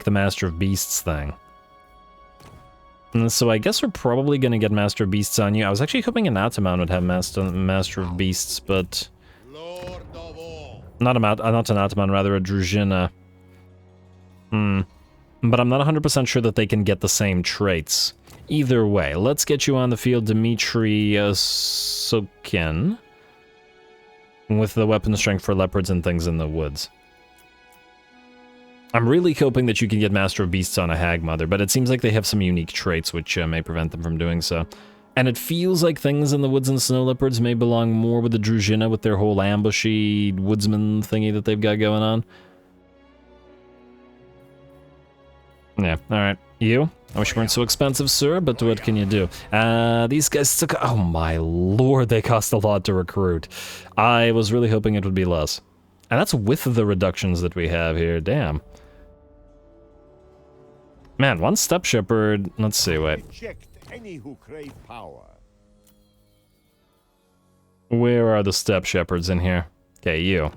Master of Beasts thing. And so I guess we're probably going to get Master of Beasts on you. I was actually hoping an Ataman would have Master of Beasts, but... Not an Ataman, rather a Druzhina. But I'm not 100% sure that they can get the same traits. Either way, let's get you on the field, Dmitry Sokin. With the weapon strength for leopards and things in the woods. I'm really hoping that you can get Master of Beasts on a Hag Mother, but it seems like they have some unique traits which may prevent them from doing so. And it feels like things in the woods and snow leopards may belong more with the Druzhina with their whole ambushy woodsman thingy that they've got going on. Yeah, alright. You? I wish you weren't so expensive, sir, but what can you do? These guys took... Oh my lord, they cost a lot to recruit. I was really hoping it would be less. And that's with the reductions that we have here, damn. Man, one Steppe Shepherd... Let's see, wait. Any who crave power. Where are the Steppe Shepherds in here? Okay, you.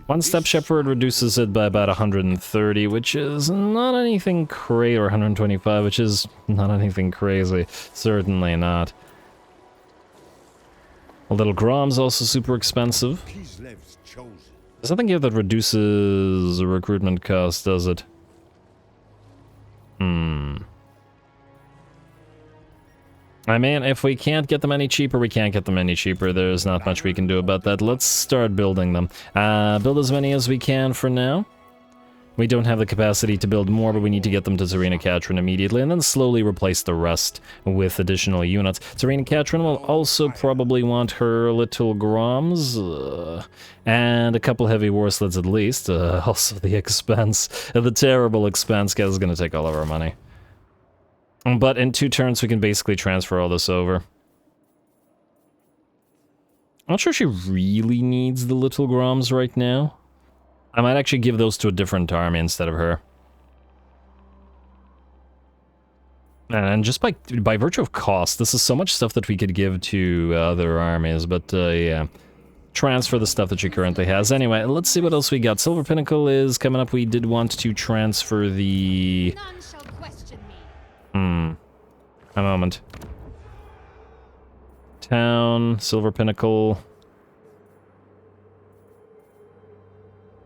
One Steppe Shepherd reduces it by about 130, which is not anything crazy, or 125, which is not anything crazy. Certainly not. A little Grom's also super expensive. There's nothing here that reduces the recruitment cost, does it? I mean, if we can't get them any cheaper, we can't get them any cheaper. There's not much we can do about that. Let's start building them. Build as many as we can for now. We don't have the capacity to build more, but we need to get them to Tzarina Katarin immediately, and then slowly replace the rest with additional units. Tzarina Katarin will also probably want her little Groms, and a couple heavy war sleds at least. Also the expense, the terrible expense, is going to take all of our money. But in 2 turns, we can basically transfer all this over. I'm not sure she really needs the little Groms right now. I might actually give those to a different army instead of her. And just by virtue of cost, this is so much stuff that we could give to other armies, but yeah. Transfer the stuff that she currently has. Anyway, let's see what else we got. Silver Pinnacle is coming up. We did want to transfer the... None shall question me. A moment. Town, Silver Pinnacle.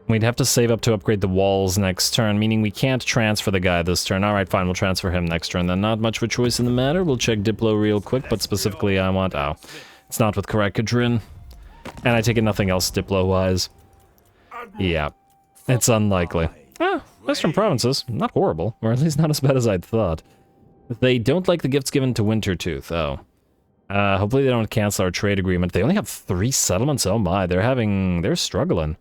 We'd have to save up to upgrade the walls next turn, meaning we can't transfer the guy this turn. Alright, fine, we'll transfer him next turn then. Not much of a choice in the matter. We'll check Diplo real quick, but specifically I want... Oh, it's not with Karakadrin. And I take it nothing else Diplo-wise. Yeah, it's unlikely. Western provinces, not horrible, or at least not as bad as I'd thought. They don't like the gifts given to Wintertooth, oh. Hopefully they don't cancel our trade agreement. They only have 3 settlements, oh my, they're struggling.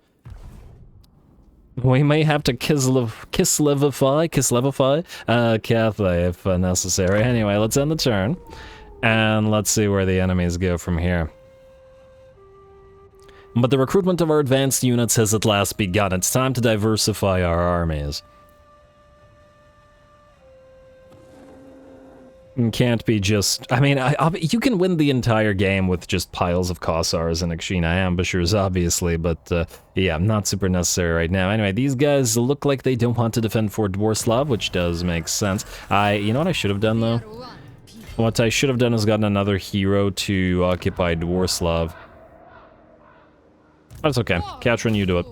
We may have to Kislevify Cathay if necessary. Anyway, let's end the turn. And let's see where the enemies go from here. But the recruitment of our advanced units has at last begun. It's time to diversify our armies. Can't be just... I mean, you can win the entire game with just piles of Kossars and Akshina ambushers, obviously, but yeah, not super necessary right now. Anyway, these guys look like they don't want to defend Fort Dwarslav, which does make sense. You know what I should have done, though? What I should have done is gotten another hero to occupy Dwarslav. That's okay. Katrin, you do it.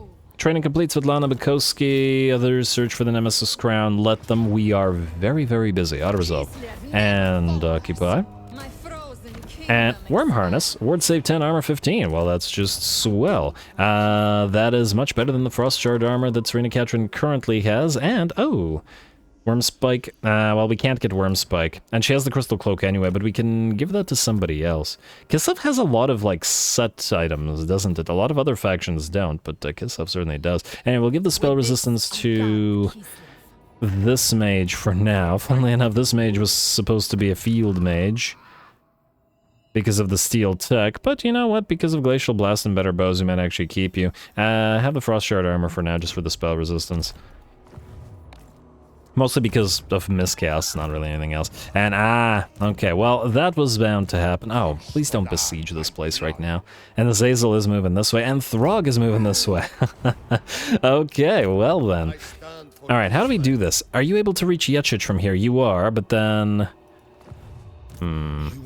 Training complete, Svetlana Bukowski. Others search for the Nemesis crown. Let them. We are very, very busy. Auto-resolve. And occupy. And Worm Harness. Ward save 10, armor 15. Well, that's just swell. That is much better than the Frost Shard armor that Tzarina Katarin currently has. And, oh, Worm Spike. Well, we can't get Worm Spike. And she has the Crystal Cloak anyway, but we can give that to somebody else. Kislev has a lot of, like, set items, doesn't it? A lot of other factions don't, but Kislev certainly does. Anyway, we'll give the spell resistance to this mage for now. Funnily enough, this mage was supposed to be a field mage because of the steel tech, but you know what? Because of Glacial Blast and better bows, we might actually keep you. Have the Frost Shard armor for now, just for the spell resistance. Mostly because of miscasts, not really anything else. And, okay, well, that was bound to happen. Oh, please don't besiege this place right now. And Azazel is moving this way, and Throg is moving this way. Okay, well then. Alright, how do we do this? Are you able to reach Yechich from here? You are, but then... You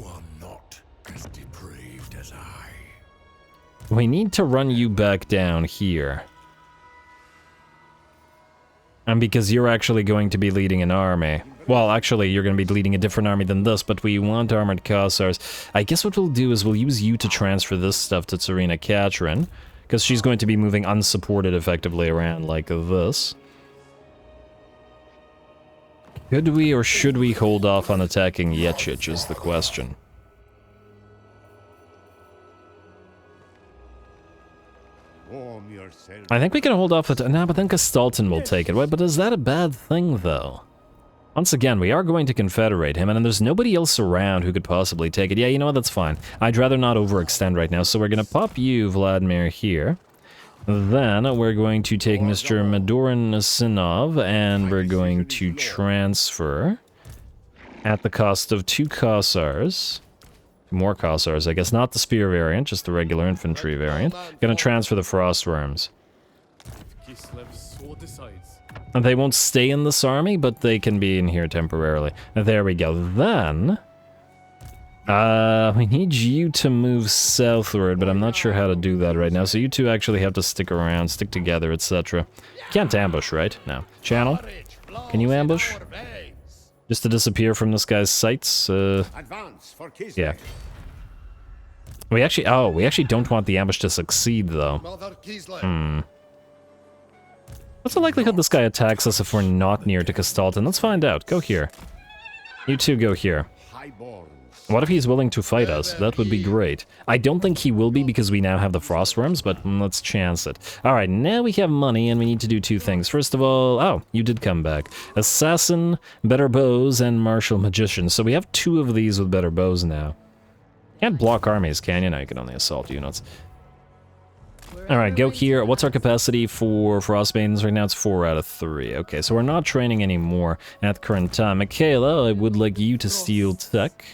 are not as depraved as I. We need to run you back down here. And because you're actually going to be leading an army. Well, actually, you're going to be leading a different army than this, but we want armored Khazars. I guess what we'll do is we'll use you to transfer this stuff to Tzarina Katarin, because she's going to be moving unsupported effectively around like this. Could we or should we hold off on attacking Yechich is the question. I think we can hold off the... Nah, but then Kastalton will take it. Wait, but is that a bad thing, though? Once again, we are going to confederate him, and there's nobody else around who could possibly take it. Yeah, you know what? That's fine. I'd rather not overextend right now, so we're going to pop you, Vladimir, here. Then we're going to take Mr. Madoran Sinov, and we're going to transfer at the cost of 2 Khazars. More Khazars, I guess. Not the spear variant, just the regular infantry variant. Gonna transfer the frost worms. And they won't stay in this army, but they can be in here temporarily. There we go. Then... we need you to move southward, but I'm not sure how to do that right now. So you two actually have to stick around, stick together, etc. Can't ambush, right? No. Channel? Can you ambush? Just to disappear from this guy's sights? Yeah. We actually don't want the ambush to succeed, though. What's the likelihood this guy attacks us if we're not near to Kastalton? Let's find out. Go here. You two go here. What if he's willing to fight us? That would be great. I don't think he will be because we now have the frostworms, but let's chance it. Alright, now we have money and we need to do 2 things. First of all, oh, you did come back. Assassin, better bows, and martial magician. So we have 2 of these with better bows now. Can't block armies, can you? No, you can only assault units. Alright, go here. What's our capacity for Frostbanes right now? It's 4 out of 3. Okay, so we're not training anymore at the current time. Michaela, I would like you to steal tech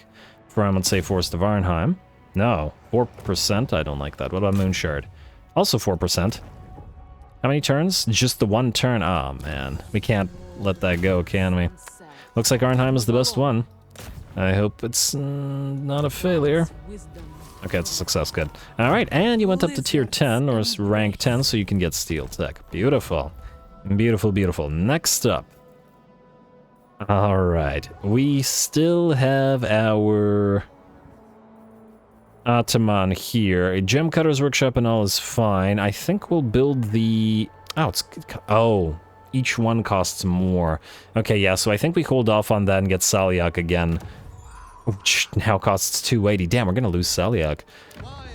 from, let's say, Forest of Arnheim. No, 4%? I don't like that. What about Moonshard? Also 4%. How many turns? Just the 1 turn. Oh, man. We can't let that go, can we? Looks like Arnheim is the best one. I hope it's not a failure. Okay, it's a success. Good. Alright, and you went up to tier 10, or rank 10, so you can get steel tech. Beautiful. Beautiful, beautiful. Next up. Alright, we still have our Ataman here. A gem cutter's workshop and all is fine. I think we'll build the... Oh, each one costs more. Okay, yeah, so I think we hold off on that and get Salyak again. Which now costs 280. Damn, we're gonna lose Salyak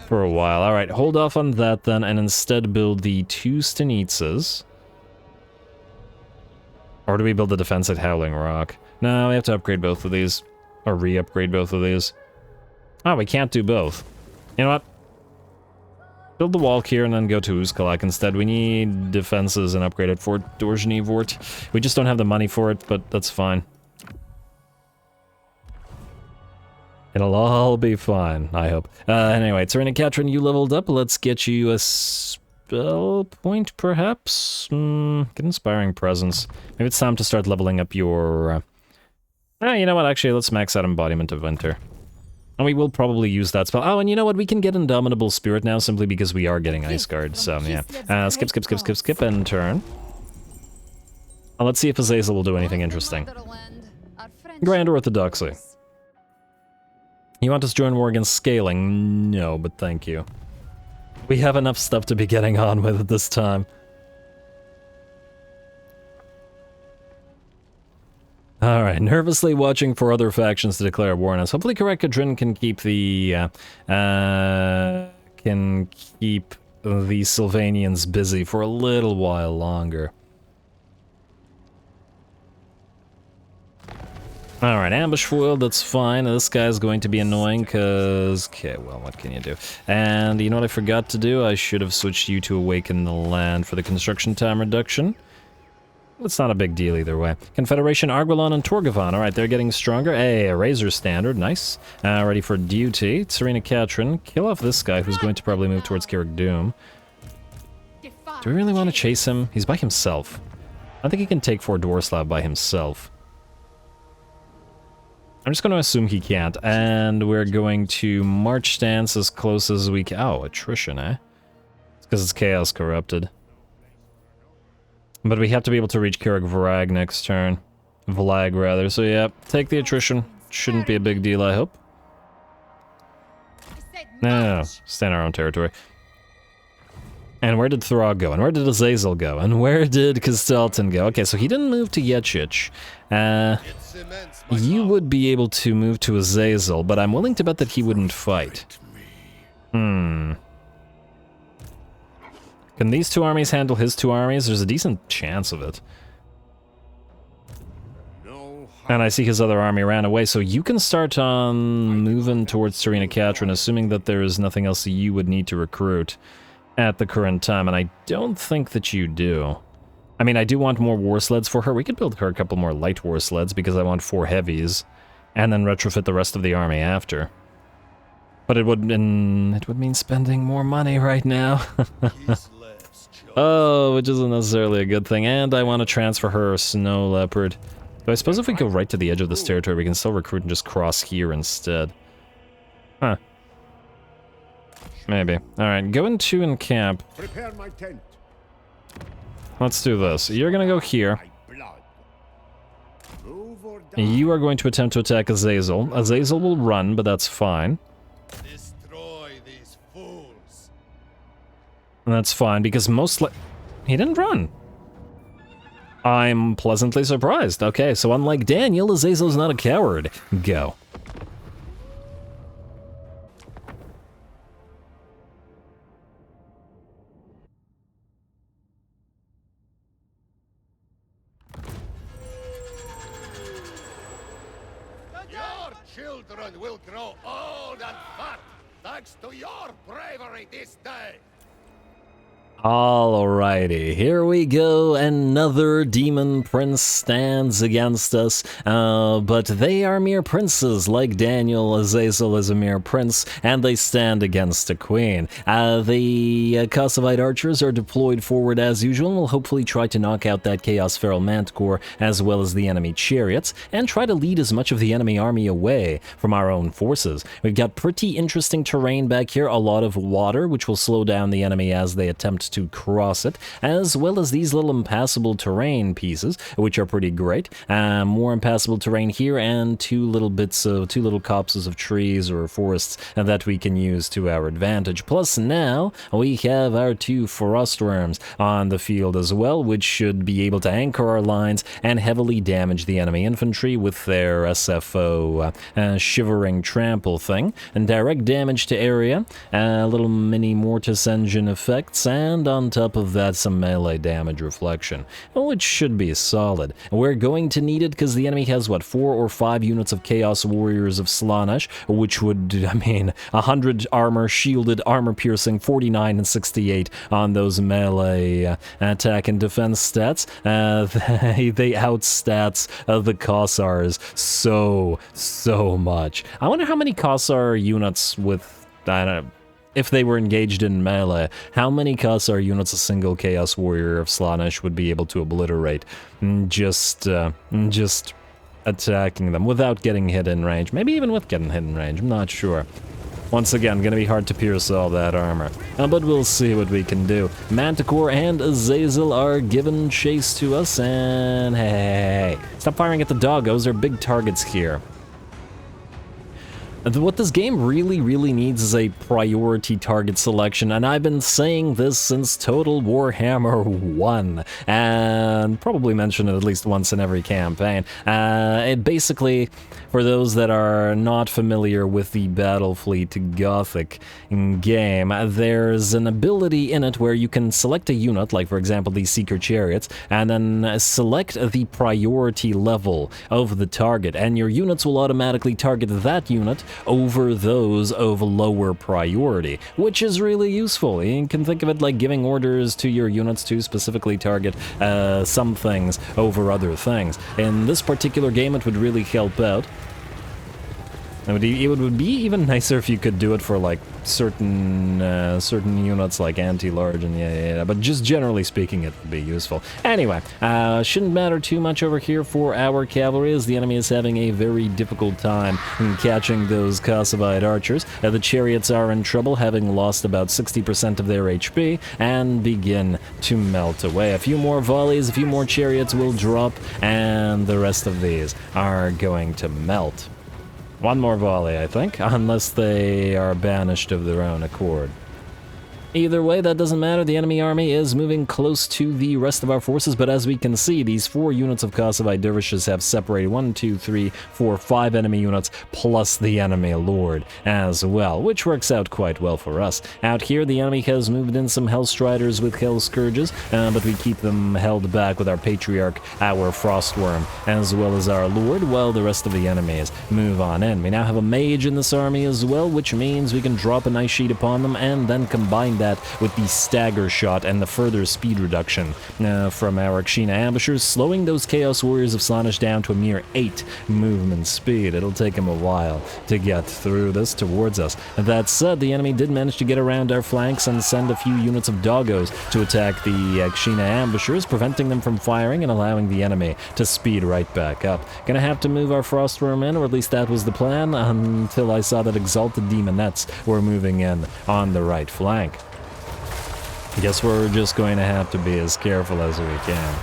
for a while. Alright, hold off on that then, and instead build the 2 Stanitsas. Or do we build the defense at Howling Rock? No, we have to upgrade both of these. Or re-upgrade both of these. Oh, we can't do both. You know what? Build the wall here and then go to Uzkalak instead. We need defenses and upgraded Fort Dorjnivort. We just don't have the money for it, but that's fine. It'll all be fine, I hope. Anyway, Tzarina Katarin, you leveled up. Let's get you a spell point, perhaps? Get Inspiring Presence. Maybe it's time to start leveling up your... you know what, actually, let's max out Embodiment of Winter. And we will probably use that spell. Oh, and you know what? We can get Indomitable Spirit now simply because we are getting Ice Guard. So, yeah. Skip, and turn. Let's see if Azazel will do anything interesting. Grand Orthodoxy. You want us to join war against scaling? No, but thank you. We have enough stuff to be getting on with at this time. Alright, nervously watching for other factions to declare war on us. Hopefully Katarin can keep the, Sylvanians busy for a little while longer. Alright, ambush foiled, that's fine. This guy's going to be annoying, cause... Okay, well, what can you do? And you know what I forgot to do? I should have switched you to Awaken the Land for the construction time reduction. It's not a big deal either way. Confederation, Arguelon, and Torgavan. Alright, they're getting stronger. Hey, a Razor Standard, nice. Ready for duty. Tzarina Katarin, kill off this guy who's going to probably move towards Carrick Doom. Do we really want to chase him? He's by himself. I think he can take 4 Dwarslav by himself. I'm just going to assume he can't, and we're going to march stance as close as we can. Oh, attrition, eh? It's because it's Chaos Corrupted. But we have to be able to reach Carrick Vrag next turn. Vlag, rather. So, yeah, take the attrition. Shouldn't be a big deal, I hope. No, stay in our own territory. And where did Throg go? And where did Azazel go? And where did Kastelton go? Okay, so he didn't move to Yechich. You would be able to move to Azazel, but I'm willing to bet that he wouldn't fight. Can these 2 armies handle his 2 armies? There's a decent chance of it. And I see his other army ran away, so you can start on moving towards Tzarina Katarin, assuming that there is nothing else you would need to recruit at the current time, and I don't think that you do. I mean, I do want more war sleds for her. We could build her a couple more light war sleds because I want 4 heavies, and then retrofit the rest of the army after. But it would mean spending more money right now. Oh, which isn't necessarily a good thing. And I want to transfer her a Snow Leopard. So I suppose if we go right to the edge of this territory, we can still recruit and just cross here instead. Huh. Maybe. Alright, go into encamp. Prepare my tent. Let's do this. You're gonna go here. You are going to attempt to attack Azazel. Azazel will run, but that's fine. Destroy these fools. And that's fine, because he didn't run. I'm pleasantly surprised. Okay, so unlike Daniel, Azazel's not a coward. Go. Children will grow old and fat thanks to your bravery this day. Alrighty, here we go. Another demon prince stands against us, but they are mere princes. Like Daniel, Azazel is a mere prince, and they stand against a queen. The Kossovite archers are deployed forward as usual, and will hopefully try to knock out that Chaos Feral Manticore, as well as the enemy chariots, and try to lead as much of the enemy army away from our own forces. We've got pretty interesting terrain back here, a lot of water, which will slow down the enemy as they attempt to cross it, as well as these little impassable terrain pieces, which are pretty great. More impassable terrain here, and 2 little copses of trees or forests that we can use to our advantage. Plus now we have our 2 frostworms on the field as well, which should be able to anchor our lines and heavily damage the enemy infantry with their SFO shivering trample thing, and direct damage to area, little mini mortis engine effects, and on top of that some melee damage reflection, which should be solid. We're going to need it because the enemy has, what, 4 or 5 units of Chaos Warriors of Slaanesh, which would, I mean, 100 armor, shielded, armor piercing, 49 and 68 on those melee attack and defense stats. They outstats the Kossars so much. I wonder how many Kossar units with, I don't know, if they were engaged in melee, how many Kossar units a single Chaos Warrior of Slaanesh would be able to obliterate? Just attacking them without getting hit in range. Maybe even with getting hit in range, I'm not sure. Once again, gonna be hard to pierce all that armor. But we'll see what we can do. Manticore and Azazel are giving chase to us, and hey, stop firing at the doggos, they're big targets here. What this game really needs is a priority target selection, and I've been saying this since Total Warhammer 1, and probably mentioned it at least once in every campaign. It basically, for those that are not familiar with the Battlefleet Gothic game, there's an ability in it where you can select a unit, like for example these Seeker Chariots, and then select the priority level of the target, and your units will automatically target that unit over those of lower priority, which is really useful. You can think of it like giving orders to your units to specifically target some things over other things. In this particular game, it would really help out. It would be even nicer if you could do it for like certain units like anti-large and yeah, but just generally speaking it would be useful. Anyway, shouldn't matter too much over here for our cavalry, as the enemy is having a very difficult time in catching those Kossovite archers. The chariots are in trouble, having lost about 60% of their HP, and begin to melt away. A few more volleys, a few more chariots will drop, and the rest of these are going to melt. One more volley, I think, unless they are banished of their own accord. Either way, that doesn't matter. The enemy army is moving close to the rest of our forces, but as we can see, these 4 units of Kossovite dervishes have separated 1, 2, 3, 4, 5 enemy units, plus the enemy lord as well, which works out quite well for us. Out here, the enemy has moved in some Hellstriders with Hell Scourges, but we keep them held back with our Patriarch, our Frostworm, as well as our Lord, while the rest of the enemies move on in. We now have a Mage in this army as well, which means we can drop an Ice Sheet upon them and then combine that with the stagger shot and the further speed reduction from our Kshina ambushers, slowing those Chaos Warriors of Slaanesh down to a mere 8 movement speed. It'll take them a while to get through this towards us. That said, the enemy did manage to get around our flanks and send a few units of doggos to attack the Kshina ambushers, preventing them from firing and allowing the enemy to speed right back up. Gonna have to move our Frostworm in, or at least that was the plan, until I saw that Exalted Demonettes were moving in on the right flank. Guess we're just going to have to be as careful as we can.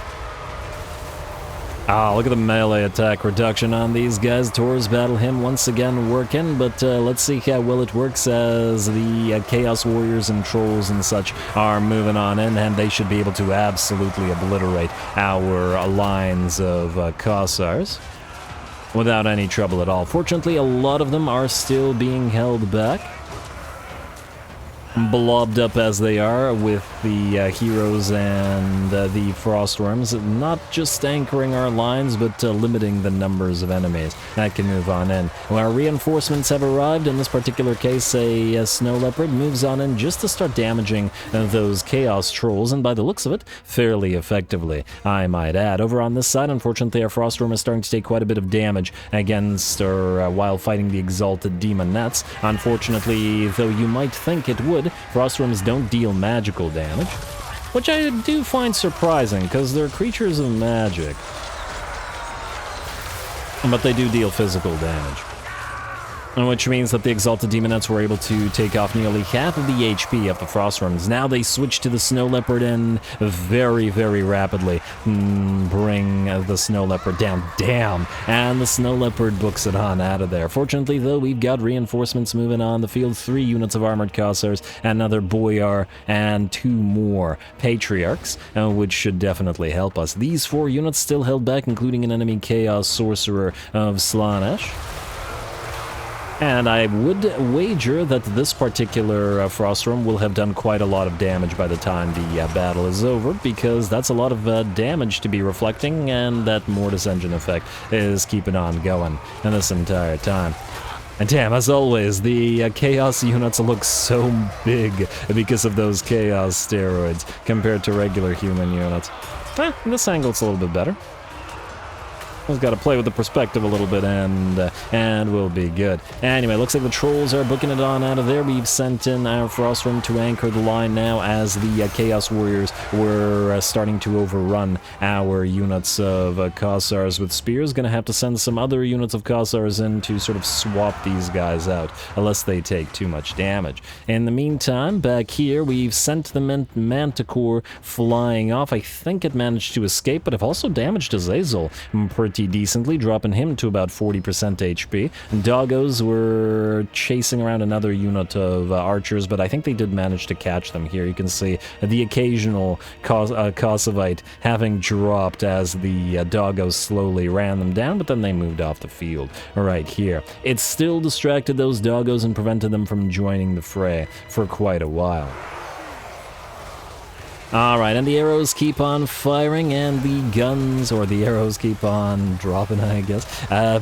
Look at the melee attack reduction on these guys. Tor's Battle Hymn once again working, but let's see how well it works as the Chaos Warriors and Trolls and such are moving on in, and they should be able to absolutely obliterate our lines of Kossars without any trouble at all. Fortunately, a lot of them are still being held back, blobbed up as they are with the heroes and the frostworms, not just anchoring our lines, but limiting the numbers of enemies that can move on in. Well, our reinforcements have arrived. In this particular case, a snow leopard moves on in just to start damaging those chaos trolls, and by the looks of it, fairly effectively, I might add. Over on this side, unfortunately, our frostworm is starting to take quite a bit of damage against or while fighting the exalted demonettes. Unfortunately, though you might think it would, frostworms don't deal magical damage, which I do find surprising, because they're creatures of magic. But they do deal physical damage. Which means that the Exalted Demonettes were able to take off nearly half of the HP of the Frostworms. Now they switch to the Snow Leopard and very, very rapidly bring the Snow Leopard down. Damn! And the Snow Leopard books it on out of there. Fortunately, though, we've got reinforcements moving on the field. 3 units of Armored Kossars, another Boyar, and 2 more Patriarchs, which should definitely help us. These 4 units still held back, including an enemy Chaos Sorcerer of Slaanesh. And I would wager that this particular Frostworm will have done quite a lot of damage by the time the battle is over, because that's a lot of damage to be reflecting, and that Mortis Engine effect is keeping on going in this entire time. And damn, as always, the Chaos units look so big because of those Chaos steroids compared to regular human units. This angle's a little bit better. Just got to play with the perspective a little bit, and we'll be good. Anyway, looks like the trolls are booking it on out of there. We've sent in our Frostworm to anchor the line now as the Chaos Warriors were starting to overrun our units of Kossars with spears. Gonna have to send some other units of Kossars in to sort of swap these guys out, unless they take too much damage. In the meantime, back here, we've sent the Manticore flying off. I think it managed to escape, but I've also damaged Azazel pretty decently, dropping him to about 40% HP. Doggos were chasing around another unit of archers, but I think they did manage to catch them here. You can see the occasional Kossovite having dropped as the Doggos slowly ran them down, but then they moved off the field right here. It still distracted those Doggos and prevented them from joining the fray for quite a while. Alright, and the arrows keep on firing, and the guns, or the arrows keep on dropping, I guess,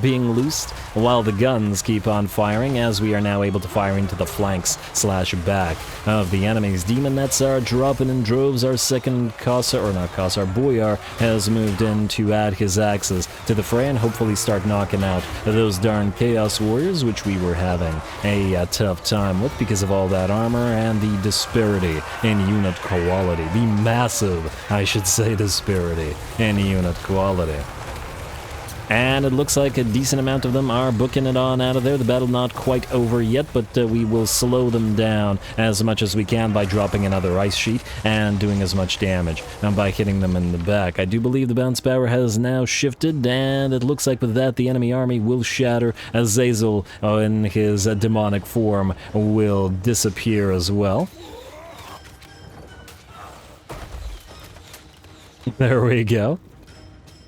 being loosed, while the guns keep on firing, as we are now able to fire into the flanks/back of the enemies. Demon Nets are dropping in droves. Our second Kossar, or not Kossar, Boyar, has moved in to add his axes to the fray and hopefully start knocking out those darn Chaos Warriors, which we were having a tough time with because of all that armor and the disparity in unit quality. The massive, I should say, disparity in unit quality. And it looks like a decent amount of them are booking it on out of there. The battle not quite over yet, but we will slow them down as much as we can by dropping another ice sheet and doing as much damage and by hitting them in the back. I do believe the bounce power has now shifted, and it looks like with that the enemy army will shatter. Azazel in his demonic form will disappear as well. There we go.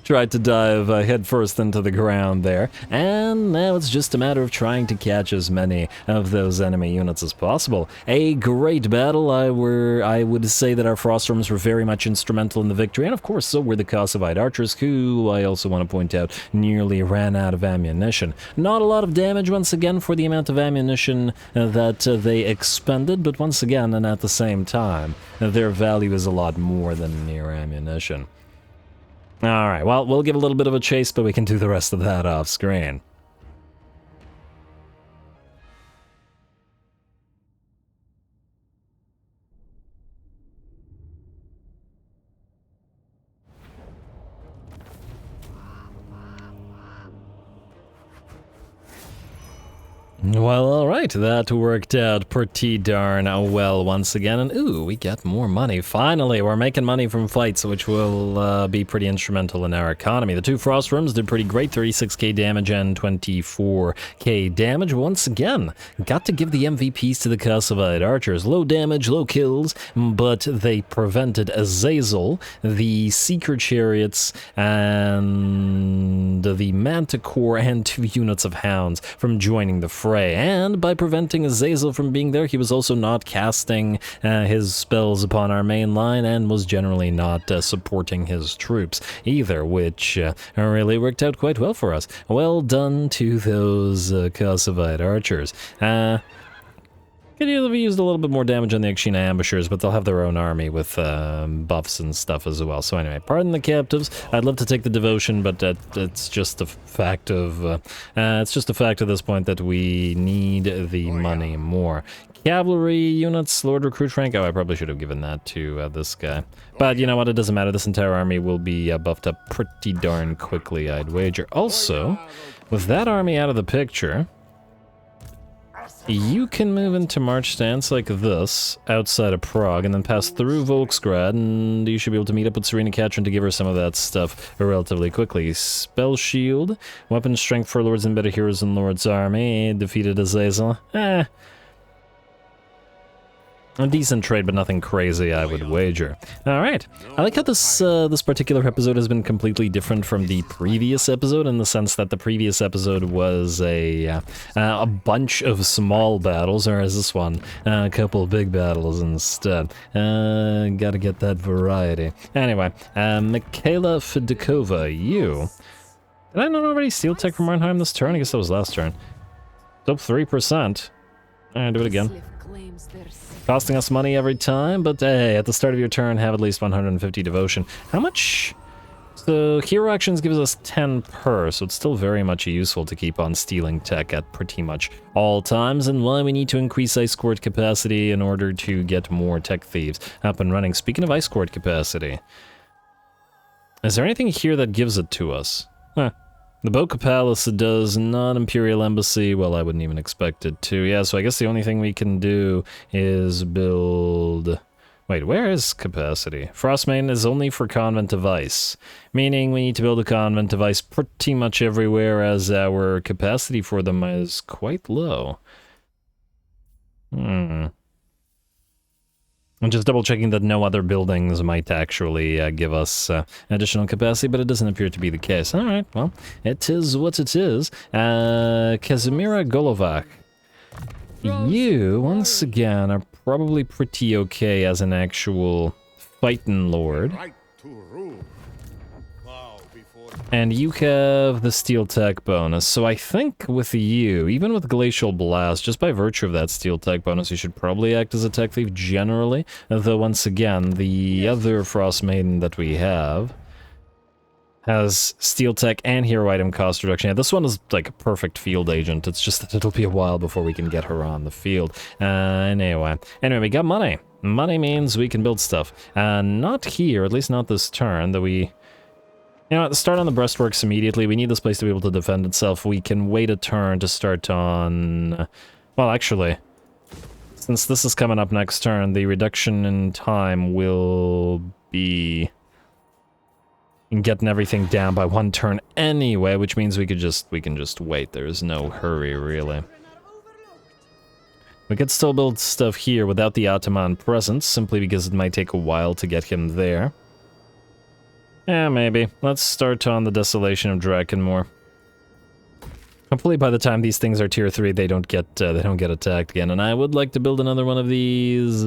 Tried to dive headfirst into the ground there, and now it's just a matter of trying to catch as many of those enemy units as possible. A great battle. I would say that our Frostworms were very much instrumental in the victory, and of course so were the Kossovite archers, who I also want to point out nearly ran out of ammunition. Not a lot of damage once again for the amount of ammunition that they expended, but once again and at the same time, their value is a lot more than mere ammunition. Alright, well, we'll give a little bit of a chase, but we can do the rest of that off screen. Well, alright, that worked out pretty darn well once again, and ooh, we get more money. Finally, we're making money from fights, which will be pretty instrumental in our economy. The two Frostworms did pretty great, 36k damage and 24k damage. Once again, got to give the MVPs to the Kossovite archers. Low damage, low kills, but they prevented Azazel, the Seeker Chariots, and the Manticore, and 2 units of Hounds from joining the fray. And by preventing Azazel from being there, he was also not casting his spells upon our main line and was generally not supporting his troops either, which really worked out quite well for us. Well done to those Kossovite archers. Could have used a little bit more damage on the Akshina ambushers, but they'll have their own army with buffs and stuff as well. So anyway, pardon the captives. I'd love to take the devotion, but it's just a fact of at this point that we need the money more. Cavalry units, Lord Recruit rank. Oh, I probably should have given that to this guy. But you know what? It doesn't matter. This entire army will be buffed up pretty darn quickly, I'd wager. Also, with that army out of the picture, you can move into march stance like this, outside of Prague, and then pass through Volksgrad, and you should be able to meet up with Tzarina Katarin to give her some of that stuff relatively quickly. Spell Shield, Weapon Strength for Lords and Better Heroes in Lord's Army, defeated Azazel. A decent trade, but nothing crazy, I would wager. Alright, I like how this particular episode has been completely different from the previous episode, in the sense that the previous episode was a bunch of small battles, whereas this one, a couple of big battles instead. Gotta get that variety. Anyway, Mikhaila Fedekova, you... Did I not already steal tech from Arnheim this turn? I guess that was last turn. It's up 3%. Alright, do it again. Costing us money every time, but hey, at the start of your turn, have at least 150 devotion. How much So hero actions gives us 10 per, so it's still very much useful to keep on stealing tech at pretty much all times, and why we need to increase Ice Court capacity in order to get more tech thieves up and running. Speaking of Ice Court capacity, is there anything here that gives it to us? Huh. The Boca Palace does not. Imperial Embassy, well, I wouldn't even expect it to. Yeah, so I guess the only thing we can do is build... Wait, where is capacity? Frostmain is only for Convent of Ice, meaning we need to build a Convent of Ice pretty much everywhere, as our capacity for them is quite low. I'm just double checking that no other buildings might actually give us additional capacity, but it doesn't appear to be the case. Alright, well, it is what it is. Kazimira Golovac. You, once again, are probably pretty okay as an actual fighting lord. Right to rule. Bow before And you have the steel tech bonus, so I think with you, even with Glacial Blast, just by virtue of that steel tech bonus, you should probably act as a tech thief generally. Though once again, the other Frost Maiden that we have has steel tech and hero item cost reduction. Yeah, this one is like a perfect field agent. It's just that it'll be a while before we can get her on the field. Anyway, we got money. Money means we can build stuff. Not here, at least not this turn, though we... You know what, start on the breastworks immediately. We need this place to be able to defend itself. We can wait a turn to start on... Well, actually, since this is coming up next turn, the reduction in time will be... getting everything down by 1 turn anyway, which means we can just wait. There's no hurry, really. We could still build stuff here without the Ataman present, simply because it might take a while to get him there. Yeah, maybe. Let's start on the Desolation of Drakenmoor. Hopefully by the time these things are tier 3, they don't get attacked again. And I would like to build another one of these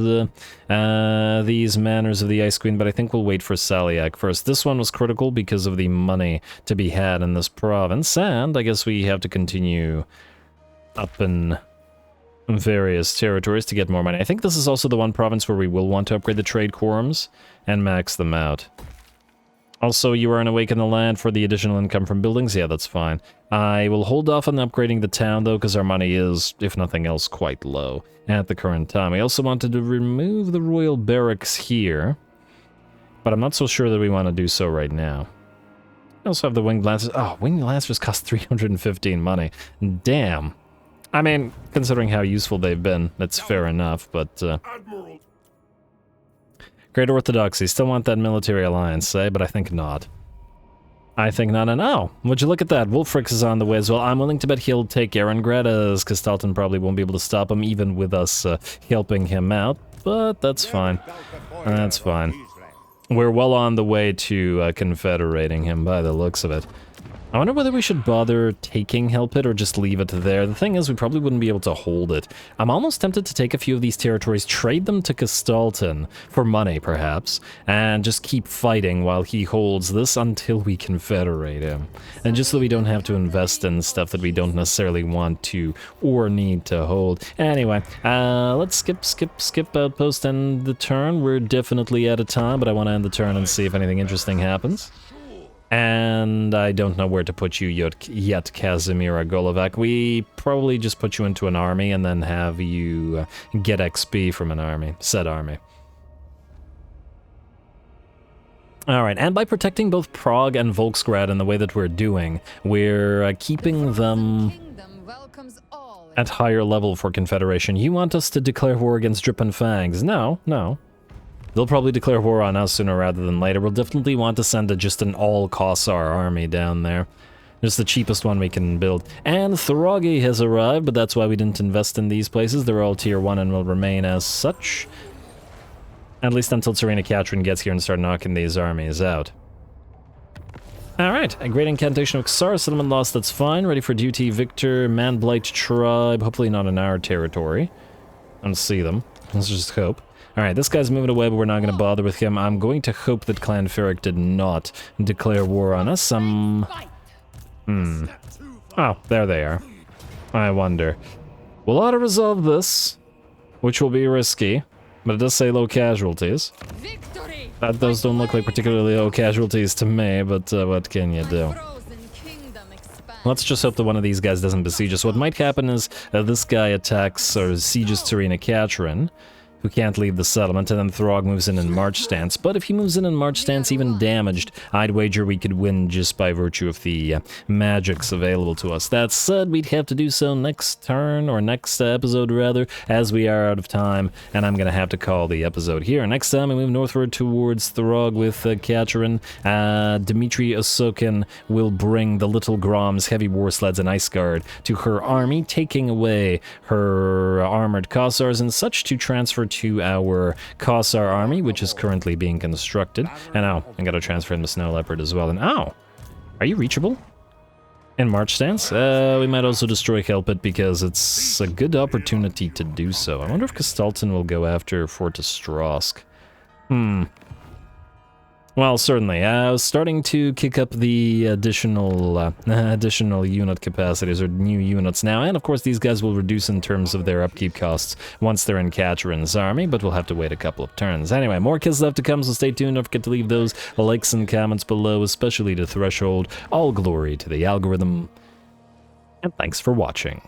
Manners of the Ice Queen, but I think we'll wait for Saliak first. This one was critical because of the money to be had in this province, and I guess we have to continue up in various territories to get more money. I think this is also the one province where we will want to upgrade the trade quorums and max them out. Also, you are an Awaken the Land for the additional income from buildings. Yeah, that's fine. I will hold off on upgrading the town, though, because our money is, if nothing else, quite low at the current time. I also wanted to remove the Royal Barracks here, but I'm not so sure that we want to do so right now. I also have the Winged Lancers. Oh, Winged Lancers cost 315 money. Damn. I mean, considering how useful they've been, that's fair enough, but... Admiral. Great Orthodoxy, still want that military alliance, eh? But I think not. I think not, and oh, would you look at that? Wolfrix is on the way as well. I'm willing to bet he'll take Erengrad, as Kastalton probably won't be able to stop him, even with us helping him out, but that's fine. That's fine. We're well on the way to confederating him, by the looks of it. I wonder whether we should bother taking Helpit or just leave it there. The thing is, we probably wouldn't be able to hold it. I'm almost tempted to take a few of these territories, trade them to Kastalton for money, perhaps, and just keep fighting while he holds this until we confederate him. And just so we don't have to invest in stuff that we don't necessarily want to or need to hold. Anyway, let's skip outpost, end the turn. We're definitely out of time, but I want to end the turn and see if anything interesting happens. And I don't know where to put you yet, Kazimira Golovac. We probably just put you into an army and then have you get XP from an army, said army. Alright, and by protecting both Prague and Volksgrad in the way that we're doing, we're keeping them at higher level for Confederation. You want us to declare war against Drip and Fangs? No, no. They'll probably declare war on us sooner rather than later. We'll definitely want to send just an all-Kossar army down there. Just the cheapest one we can build. And Thragi has arrived, but that's why we didn't invest in these places. They're all tier 1 and will remain as such. At least until Tzarina Katarin gets here and start knocking these armies out. Alright, a great incantation of Xara settlement lost, that's fine. Ready for duty, Victor, Man-Blight tribe, hopefully not in our territory. I don't see them. Let's just hope. Alright, this guy's moving away, but we're not going to bother with him. I'm going to hope that Clan Ferric did not declare war on us. Oh, there they are. I wonder. We'll auto-resolve this, which will be risky, but it does say low casualties. Victory! Those don't look like particularly low casualties to me, but what can you do? Let's just hope that one of these guys doesn't besiege us. What might happen is this guy attacks or sieges Tzarina Katarin, who can't leave the settlement, and then Throg moves in March stance. But if he moves in March stance even damaged, I'd wager we could win just by virtue of the magics available to us. That said, we'd have to do so next turn, or next episode rather, as we are out of time, and I'm gonna have to call the episode here. Next time we move northward towards Throg with Katarin. Dmitry Osokin will bring the Little Grom's heavy war sleds and Ice Guard to her army, taking away her armored Kossars and such to transfer to our Kossar army, which is currently being constructed. And oh, I gotta transfer in the Snow Leopard as well. And oh, are you reachable in March stance? We might also destroy Helpit because it's a good opportunity to do so. I wonder if Kastalton will go after Fort Ostrosk. Well, certainly. I was starting to kick up the additional unit capacities, or new units now, and of course these guys will reduce in terms of their upkeep costs once they're in Katarin's army, but we'll have to wait a couple of turns. Anyway, more Kislev to come, so stay tuned. Don't forget to leave those likes and comments below, especially to Threshold. All glory to the algorithm, and thanks for watching.